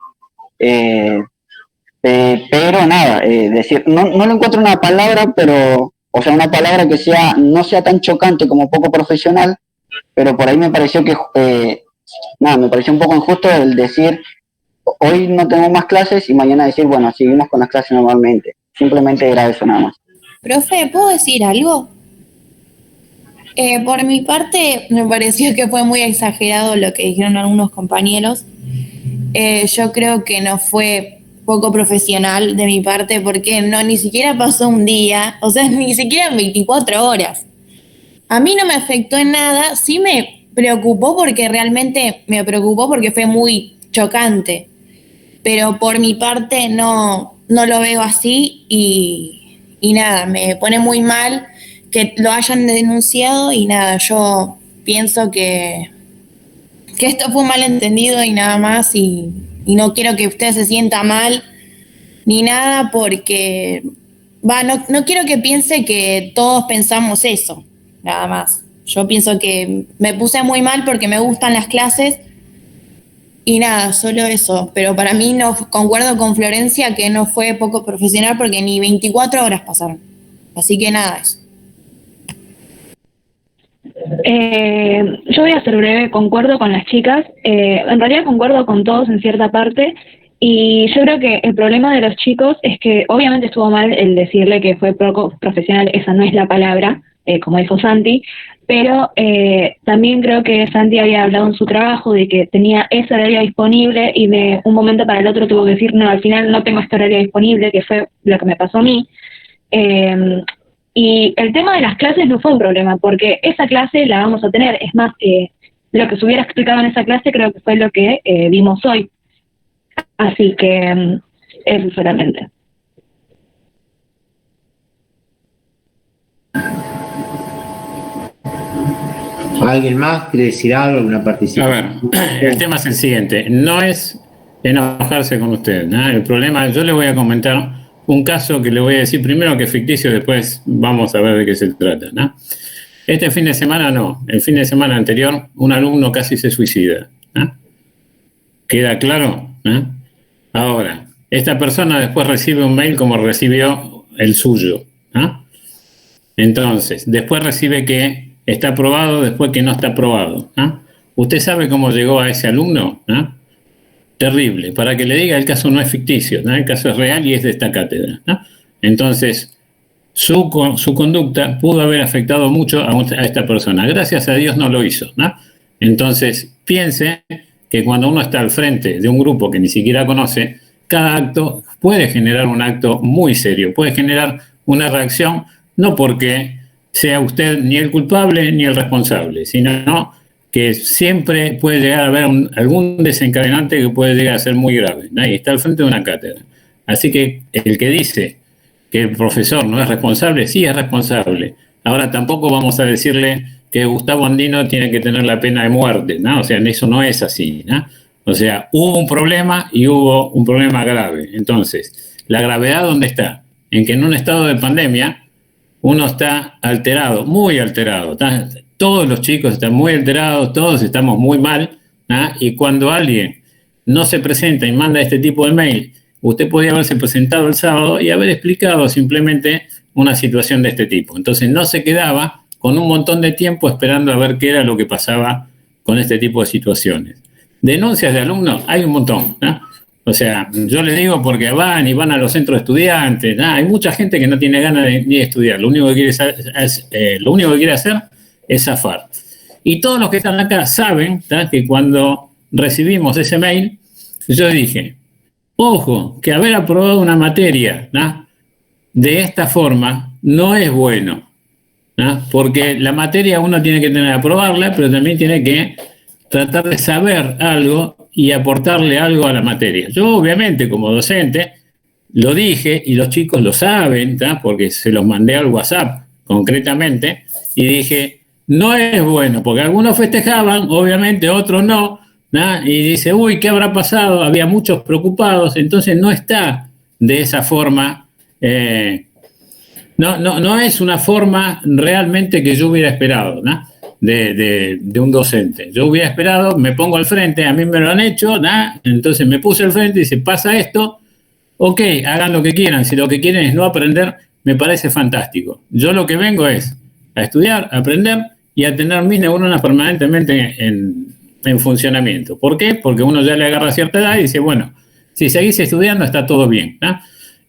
pero nada, decir, no le encuentro una palabra, pero, o sea, una palabra que no sea tan chocante como poco profesional, pero por ahí me pareció que, me pareció un poco injusto el decir, hoy no tengo más clases y mañana decir, bueno, seguimos con las clases normalmente. Simplemente era eso nada más. Profe, ¿puedo decir algo? Por mi parte, me pareció que fue muy exagerado lo que dijeron algunos compañeros. Yo creo que no fue poco profesional de mi parte porque ni siquiera pasó un día, o sea, ni siquiera en 24 horas. A mí no me afectó en nada, sí me preocupó porque realmente me preocupó porque fue muy chocante, pero por mi parte no lo veo así y nada, me pone muy mal que lo hayan denunciado y nada, yo pienso que esto fue un malentendido y nada más y no quiero que usted se sienta mal ni nada porque no quiero que piense que todos pensamos eso, nada más. Yo pienso que me puse muy mal porque me gustan las clases y nada, solo eso, pero para mí no concuerdo con Florencia que no fue poco profesional porque ni 24 horas pasaron, así que nada, eso. Yo voy a ser breve, concuerdo con las chicas, en realidad concuerdo con todos en cierta parte y yo creo que el problema de los chicos es que obviamente estuvo mal el decirle que fue poco profesional, esa no es la palabra, como dijo Santi, pero también creo que Santi había hablado en su trabajo de que tenía ese horario disponible y de un momento para el otro tuvo que decir, no, al final no tengo este horario disponible, que fue lo que me pasó a mí. Y el tema de las clases no fue un problema, porque esa clase la vamos a tener. Es más, lo que se hubiera explicado en esa clase creo que fue lo que vimos hoy. Así que eso solamente. ¿Alguien más quiere decir algo, alguna participación? A ver, el tema es el siguiente. No es enojarse con usted, ¿no? El problema, yo le voy a comentar un caso que le voy a decir primero que es ficticio, después vamos a ver de qué se trata, ¿no? Este fin de semana no, el fin de semana anterior un alumno casi se suicida, ¿no? ¿Queda claro? ¿No? Ahora, esta persona después recibe un mail como recibió el suyo, ¿no? Entonces, después recibe que está aprobado, después que no está aprobado, ¿no? ¿Usted sabe cómo llegó a ese alumno? ¿No? Terrible. Para que le diga, el caso no es ficticio, ¿no? El caso es real y es de esta cátedra, ¿no? Entonces, su conducta pudo haber afectado mucho a esta persona. Gracias a Dios no lo hizo, ¿no? Entonces, piense que cuando uno está al frente de un grupo que ni siquiera conoce, cada acto puede generar un acto muy serio, puede generar una reacción, no porque sea usted ni el culpable ni el responsable, sino que siempre puede llegar a haber algún desencadenante que puede llegar a ser muy grave, ¿no? Y está al frente de una cátedra. Así que el que dice que el profesor no es responsable, sí es responsable. Ahora tampoco vamos a decirle que Gustavo Andino tiene que tener la pena de muerte, ¿no? O sea, eso no es así, ¿no? O sea, hubo un problema y hubo un problema grave. Entonces, ¿la gravedad dónde está? En que en un estado de pandemia uno está alterado, muy alterado. Todos los chicos están muy alterados, todos estamos muy mal, ¿no? Y cuando alguien no se presenta y manda este tipo de mail, usted podría haberse presentado el sábado y haber explicado simplemente una situación de este tipo. Entonces no se quedaba con un montón de tiempo esperando a ver qué era lo que pasaba con este tipo de situaciones. Denuncias de alumnos hay un montón, ¿no? O sea, yo le digo porque van a los centros de estudiantes, ¿no? Hay mucha gente que no tiene ganas ni de estudiar, lo único que quiere hacer es zafar. Y todos los que están acá saben, ¿tá?, que cuando recibimos ese mail, yo dije, ojo, que haber aprobado una materia, ¿no?, de esta forma no es bueno, ¿no? Porque la materia uno tiene que tener que aprobarla, pero también tiene que tratar de saber algo y aportarle algo a la materia. Yo obviamente como docente lo dije y los chicos lo saben, ¿tá?, porque se los mandé al WhatsApp concretamente y dije, no es bueno, porque algunos festejaban, obviamente otros no, ¿no? Y dice, uy, ¿qué habrá pasado? Había muchos preocupados, entonces no está de esa forma, no es una forma realmente que yo hubiera esperado, ¿no? de un docente. Yo hubiera esperado, me pongo al frente, a mí me lo han hecho, ¿no? Entonces me puse al frente y dice, pasa esto, ok, hagan lo que quieran, si lo que quieren es no aprender, me parece fantástico. Yo lo que vengo es a estudiar, a aprender y a tener mis neuronas permanentemente en funcionamiento. ¿Por qué? Porque uno ya le agarra cierta edad y dice, bueno, si seguís estudiando está todo bien, ¿no?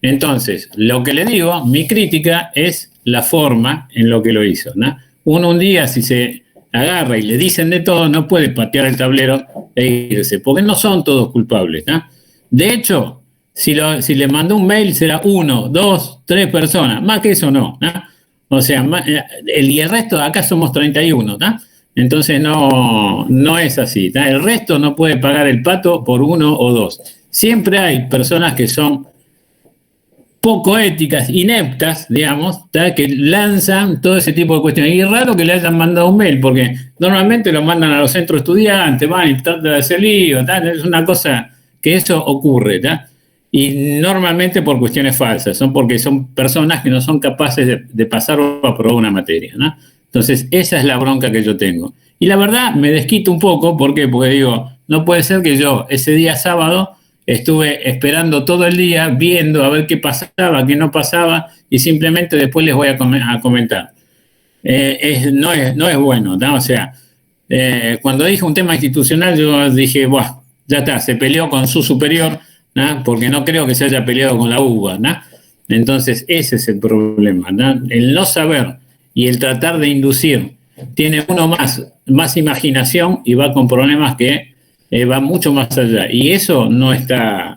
Entonces, lo que le digo, mi crítica es la forma en lo que lo hizo, ¿no? Uno un día, si se agarra y le dicen de todo, no puede patear el tablero e irse, porque no son todos culpables, ¿no? De hecho, si le mandó un mail será 1, 2, 3 personas, más que eso no, ¿no? O sea, y el resto, acá somos 31, ¿no? Entonces no es así, ¿no? El resto no puede pagar el pato por 1 o 2. Siempre hay personas que son poco éticas, ineptas, digamos, ¿tá? Que lanzan todo ese tipo de cuestiones. Y es raro que le hayan mandado un mail, porque normalmente lo mandan a los centros estudiantes, van y tratan de hacer lío, ¿tá? Es una cosa que eso ocurre, ¿tá? Y normalmente por cuestiones falsas, porque son personas que no son capaces de pasar o aprobar una materia, ¿no? Entonces, esa es la bronca que yo tengo. Y la verdad, me desquito un poco, ¿por qué? Porque digo, no puede ser que yo ese día sábado estuve esperando todo el día, viendo a ver qué pasaba, qué no pasaba, y simplemente después les voy a comentar. No es bueno, ¿no? O sea, cuando dije un tema institucional, yo dije, bueno, ya está, se peleó con su superior, ¿no? Porque no creo que se haya peleado con la UBA, ¿no? Entonces, ese es el problema, ¿no? El no saber y el tratar de inducir, tiene uno más imaginación y va con problemas que va mucho más allá. Y eso no está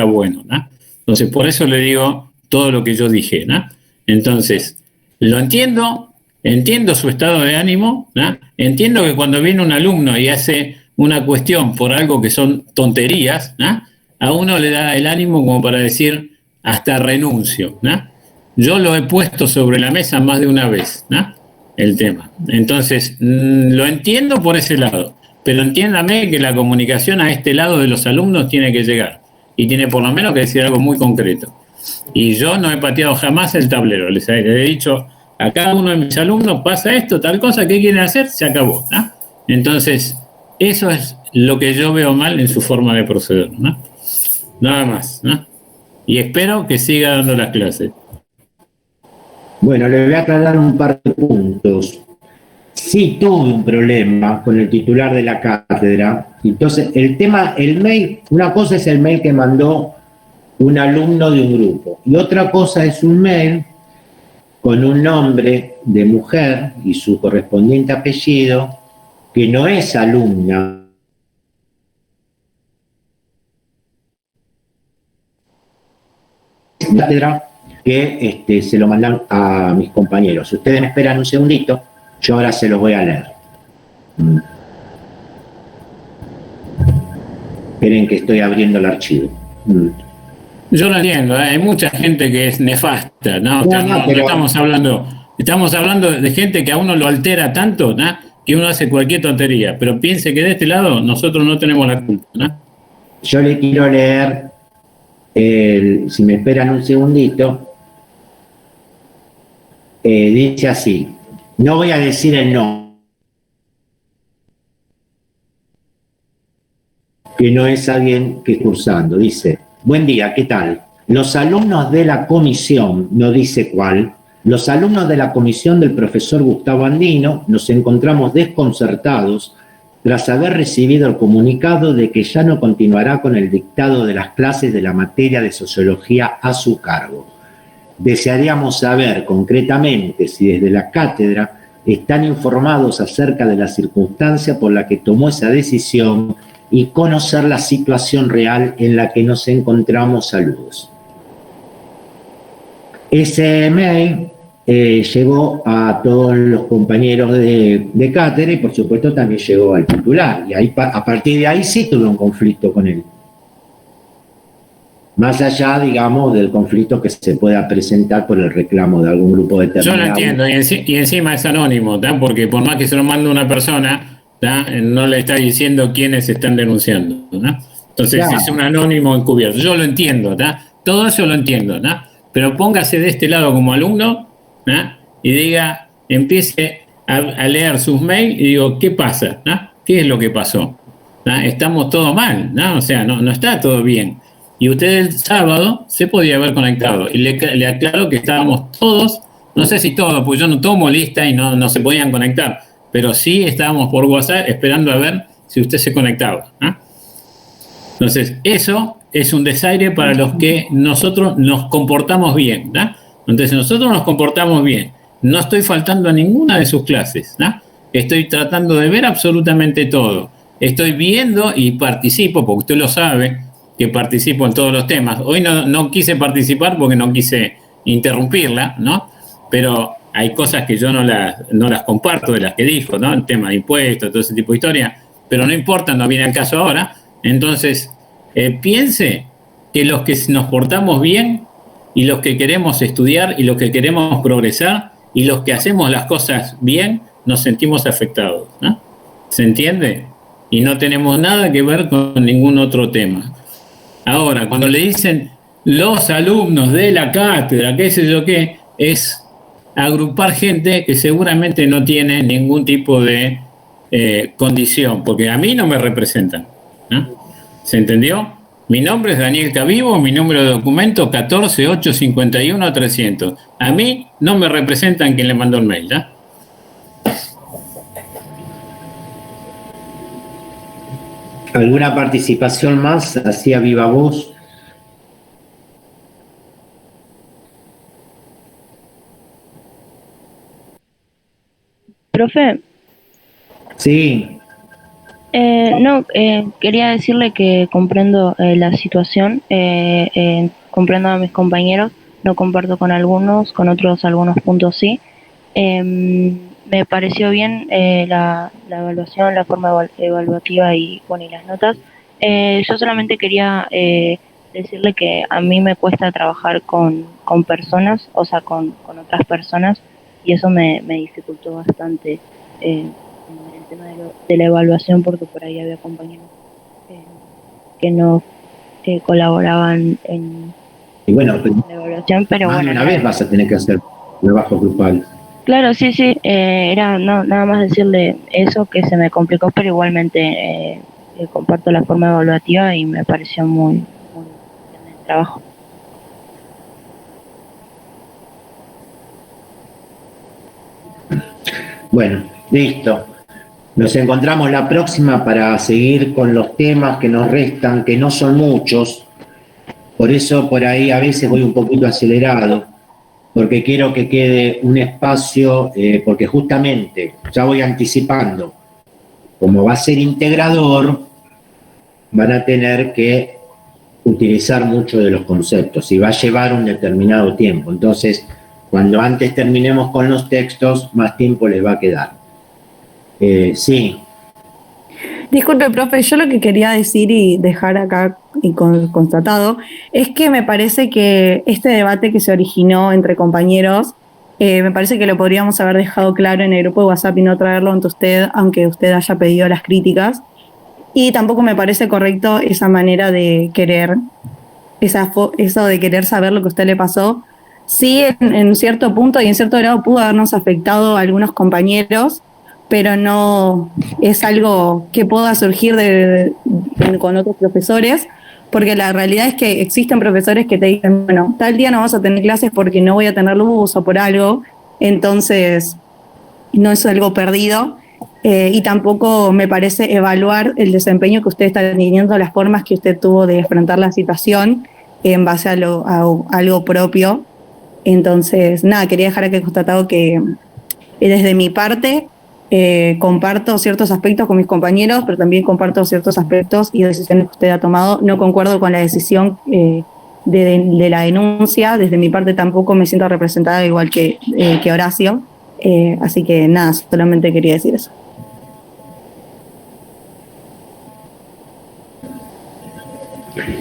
bueno, ¿no? Entonces, por eso le digo todo lo que yo dije, ¿no? Entonces, lo entiendo su estado de ánimo, ¿no? Entiendo que cuando viene un alumno y hace una cuestión por algo que son tonterías, ¿no? A uno le da el ánimo como para decir, hasta renuncio, ¿no? Yo lo he puesto sobre la mesa más de una vez, ¿no? El tema. Entonces, lo entiendo por ese lado, pero entiéndame que la comunicación a este lado de los alumnos tiene que llegar y tiene por lo menos que decir algo muy concreto. Y yo no he pateado jamás el tablero, les he dicho a cada uno de mis alumnos, pasa esto, tal cosa, ¿qué quieren hacer? Se acabó, ¿no? Entonces, eso es lo que yo veo mal en su forma de proceder, ¿no? Nada más, ¿no? Y espero que siga dando las clases. Bueno, le voy a aclarar un par de puntos. Sí tuve un problema con el titular de la cátedra. Entonces, el mail, una cosa es el mail que mandó un alumno de un grupo y otra cosa es un mail con un nombre de mujer y su correspondiente apellido que no es alumna. Cátedra que se lo mandan a mis compañeros. Si ustedes me esperan un segundito, yo ahora se los voy a leer. Esperen que estoy abriendo el archivo. Yo lo entiendo, hay mucha gente que es nefasta, ¿no? Pero estamos hablando de gente que a uno lo altera tanto, ¿no? Que uno hace cualquier tontería, pero piense que de este lado nosotros no tenemos la culpa, ¿no? Yo le quiero leer, si me esperan un segundito, dice así, no voy a decir el nombre, que no es alguien que cursando, dice, buen día, ¿qué tal? Los alumnos de la comisión, no dice cuál, los alumnos de la comisión del profesor Gustavo Andino nos encontramos desconcertados tras haber recibido el comunicado de que ya no continuará con el dictado de las clases de la materia de sociología a su cargo. Desearíamos saber concretamente si desde la cátedra están informados acerca de la circunstancia por la que tomó esa decisión y conocer la situación real en la que nos encontramos. Saludos. Ese mail llegó a todos los compañeros de cátedra y por supuesto también llegó al titular. Y ahí, a partir de ahí sí tuve un conflicto con él. Más allá, digamos, del conflicto que se pueda presentar por el reclamo de algún grupo determinado. Yo lo entiendo, y encima es anónimo, ¿tá? Porque por más que se lo mande una persona, ¿tá? No le está diciendo quiénes están denunciando, ¿no? Entonces claro, es un anónimo encubierto. Yo lo entiendo, ¿tá? Todo eso lo entiendo, ¿no? Pero póngase de este lado como alumno, ¿no? Y diga, empiece a leer sus mails y digo, ¿qué pasa? ¿No? ¿Qué es lo que pasó? ¿No? Estamos todos mal, ¿no? O sea, no está todo bien. Y usted el sábado se podía haber conectado. Y le aclaro que estábamos todos, no sé si todos, pues yo no tomo lista y no se podían conectar, pero sí estábamos por WhatsApp esperando a ver si usted se conectaba, ¿no? Entonces, eso es un desaire para los que nosotros nos comportamos bien, ¿no? Entonces, nosotros nos comportamos bien. No estoy faltando a ninguna de sus clases, ¿no? Estoy tratando de ver absolutamente todo. Estoy viendo y participo, porque usted lo sabe, que participo en todos los temas. Hoy no quise participar porque no quise interrumpirla, ¿no? Pero hay cosas que yo no las comparto de las que dijo, ¿no? El tema de impuestos, todo ese tipo de historia, pero no importa, no viene al caso ahora. Entonces, piense que los que nos portamos bien y los que queremos estudiar y los que queremos progresar y los que hacemos las cosas bien, nos sentimos afectados, ¿no? ¿Se entiende? Y no tenemos nada que ver con ningún otro tema. Ahora, cuando le dicen los alumnos de la cátedra, qué sé yo qué, es agrupar gente que seguramente no tiene ningún tipo de condición, porque a mí no me representan, ¿no? ¿Se entendió? Mi nombre es Daniel Cavivo, mi número de documento 14851300. A mí no me representan quien le mandó el mail, ¿no? ¿Alguna participación más? Así a viva voz. Profe, Sí, quería decirle que comprendo la situación, comprendo a mis compañeros, no comparto con algunos, con otros algunos puntos sí. Me pareció bien la evaluación, la forma evaluativa y las notas. Yo solamente quería decirle que a mí me cuesta trabajar con personas, o sea, con otras personas, y eso me dificultó bastante en el tema de la evaluación, porque por ahí había compañeros que no colaboraban en y bueno, la evaluación, pero más de bueno. una vez vas a tener que hacer trabajos grupales. Claro, sí, era nada más decirle eso, que se me complicó, pero igualmente comparto la forma evaluativa y me pareció muy bien el trabajo. Bueno, listo. Nos encontramos la próxima para seguir con los temas que nos restan, que no son muchos. Por eso por ahí a veces voy un poquito acelerado, porque quiero que quede un espacio, porque justamente, ya voy anticipando, como va a ser integrador, van a tener que utilizar muchos de los conceptos y va a llevar un determinado tiempo. Entonces, cuando antes terminemos con los textos, más tiempo les va a quedar. Sí. Disculpe, profe, yo lo que quería decir y dejar acá y constatado es que me parece que este debate que se originó entre compañeros, me parece que lo podríamos haber dejado claro en el grupo de WhatsApp y no traerlo ante usted, aunque usted haya pedido las críticas. Y tampoco me parece correcto esa manera de querer, eso de querer saber lo que a usted le pasó. Sí, en cierto punto y en cierto grado pudo habernos afectado a algunos compañeros, pero no es algo que pueda surgir con otros profesores, porque la realidad es que existen profesores que te dicen, bueno, tal día no vas a tener clases porque no voy a tener luz o por algo, entonces no es algo perdido, y tampoco me parece evaluar el desempeño que usted está teniendo, las formas que usted tuvo de enfrentar la situación en base a algo propio. Entonces, nada, quería dejar aquí constatado que desde mi parte comparto ciertos aspectos con mis compañeros, pero también comparto ciertos aspectos y decisiones que usted ha tomado. No concuerdo con la decisión de la denuncia. Desde mi parte tampoco me siento representada igual que Horacio. Así que nada, solamente quería decir eso.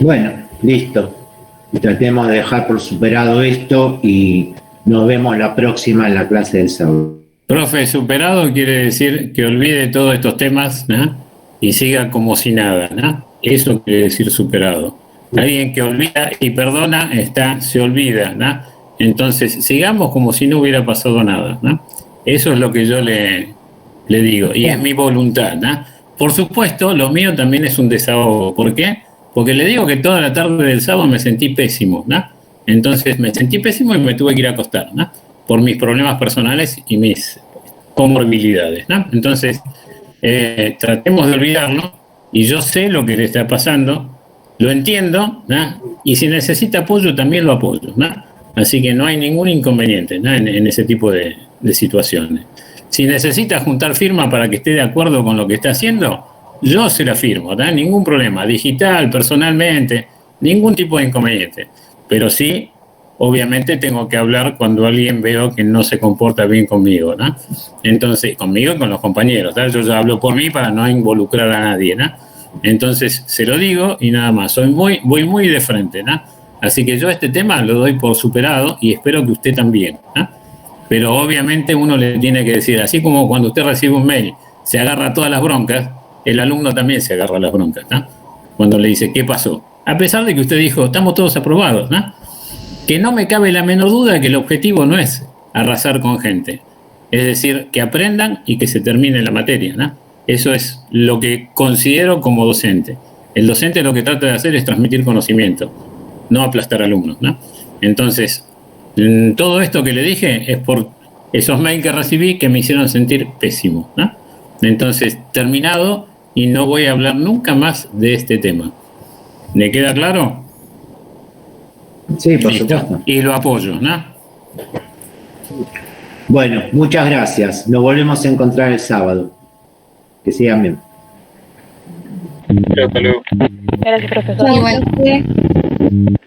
Bueno, listo. Tratemos de dejar por superado esto y nos vemos la próxima en la clase del sábado. Profe, superado quiere decir que olvide todos estos temas, ¿no? Y siga como si nada, ¿no? Eso quiere decir superado. Alguien que olvida y perdona se olvida, ¿no? Entonces, sigamos como si no hubiera pasado nada, ¿no? Eso es lo que yo le digo, y es mi voluntad, ¿no? Por supuesto, lo mío también es un desahogo. ¿Por qué? Porque le digo que toda la tarde del sábado me sentí pésimo, ¿no? Entonces me sentí pésimo y me tuve que ir a acostar, ¿no? Por mis problemas personales y mis comorbilidades, ¿no? Entonces, tratemos de olvidarlo, y yo sé lo que le está pasando, lo entiendo, ¿no? Y si necesita apoyo también lo apoyo, ¿no? Así que no hay ningún inconveniente, ¿no? en ese tipo de situaciones. Si necesita juntar firma para que esté de acuerdo con lo que está haciendo, yo se la firmo, ¿no? Ningún problema, digital, personalmente, ningún tipo de inconveniente. Pero sí, obviamente tengo que hablar cuando alguien veo que no se comporta bien conmigo, ¿no? Entonces, conmigo y con los compañeros, ¿no? Yo ya hablo por mí para no involucrar a nadie, ¿no? Entonces, se lo digo y nada más. Voy muy de frente, ¿no? Así que yo este tema lo doy por superado y espero que usted también, ¿no? Pero obviamente uno le tiene que decir, así como cuando usted recibe un mail, se agarra todas las broncas, el alumno también se agarra las broncas, ¿no? Cuando le dice, ¿qué pasó? A pesar de que usted dijo, estamos todos aprobados, ¿no? Que no me cabe la menor duda que el objetivo no es arrasar con gente. Es decir, que aprendan y que se termine la materia, ¿no? Eso es lo que considero como docente. El docente lo que trata de hacer es transmitir conocimiento, no aplastar alumnos, ¿no? Entonces, todo esto que le dije es por esos mails que recibí que me hicieron sentir pésimo, ¿no? Entonces, terminado, y no voy a hablar nunca más de este tema. ¿Le queda claro? Sí, por Listo. supuesto. Y lo apoyo, ¿no? Bueno, muchas gracias. Nos volvemos a encontrar el sábado. Que sigan bien. Hasta luego. Gracias, profesor. Igualmente.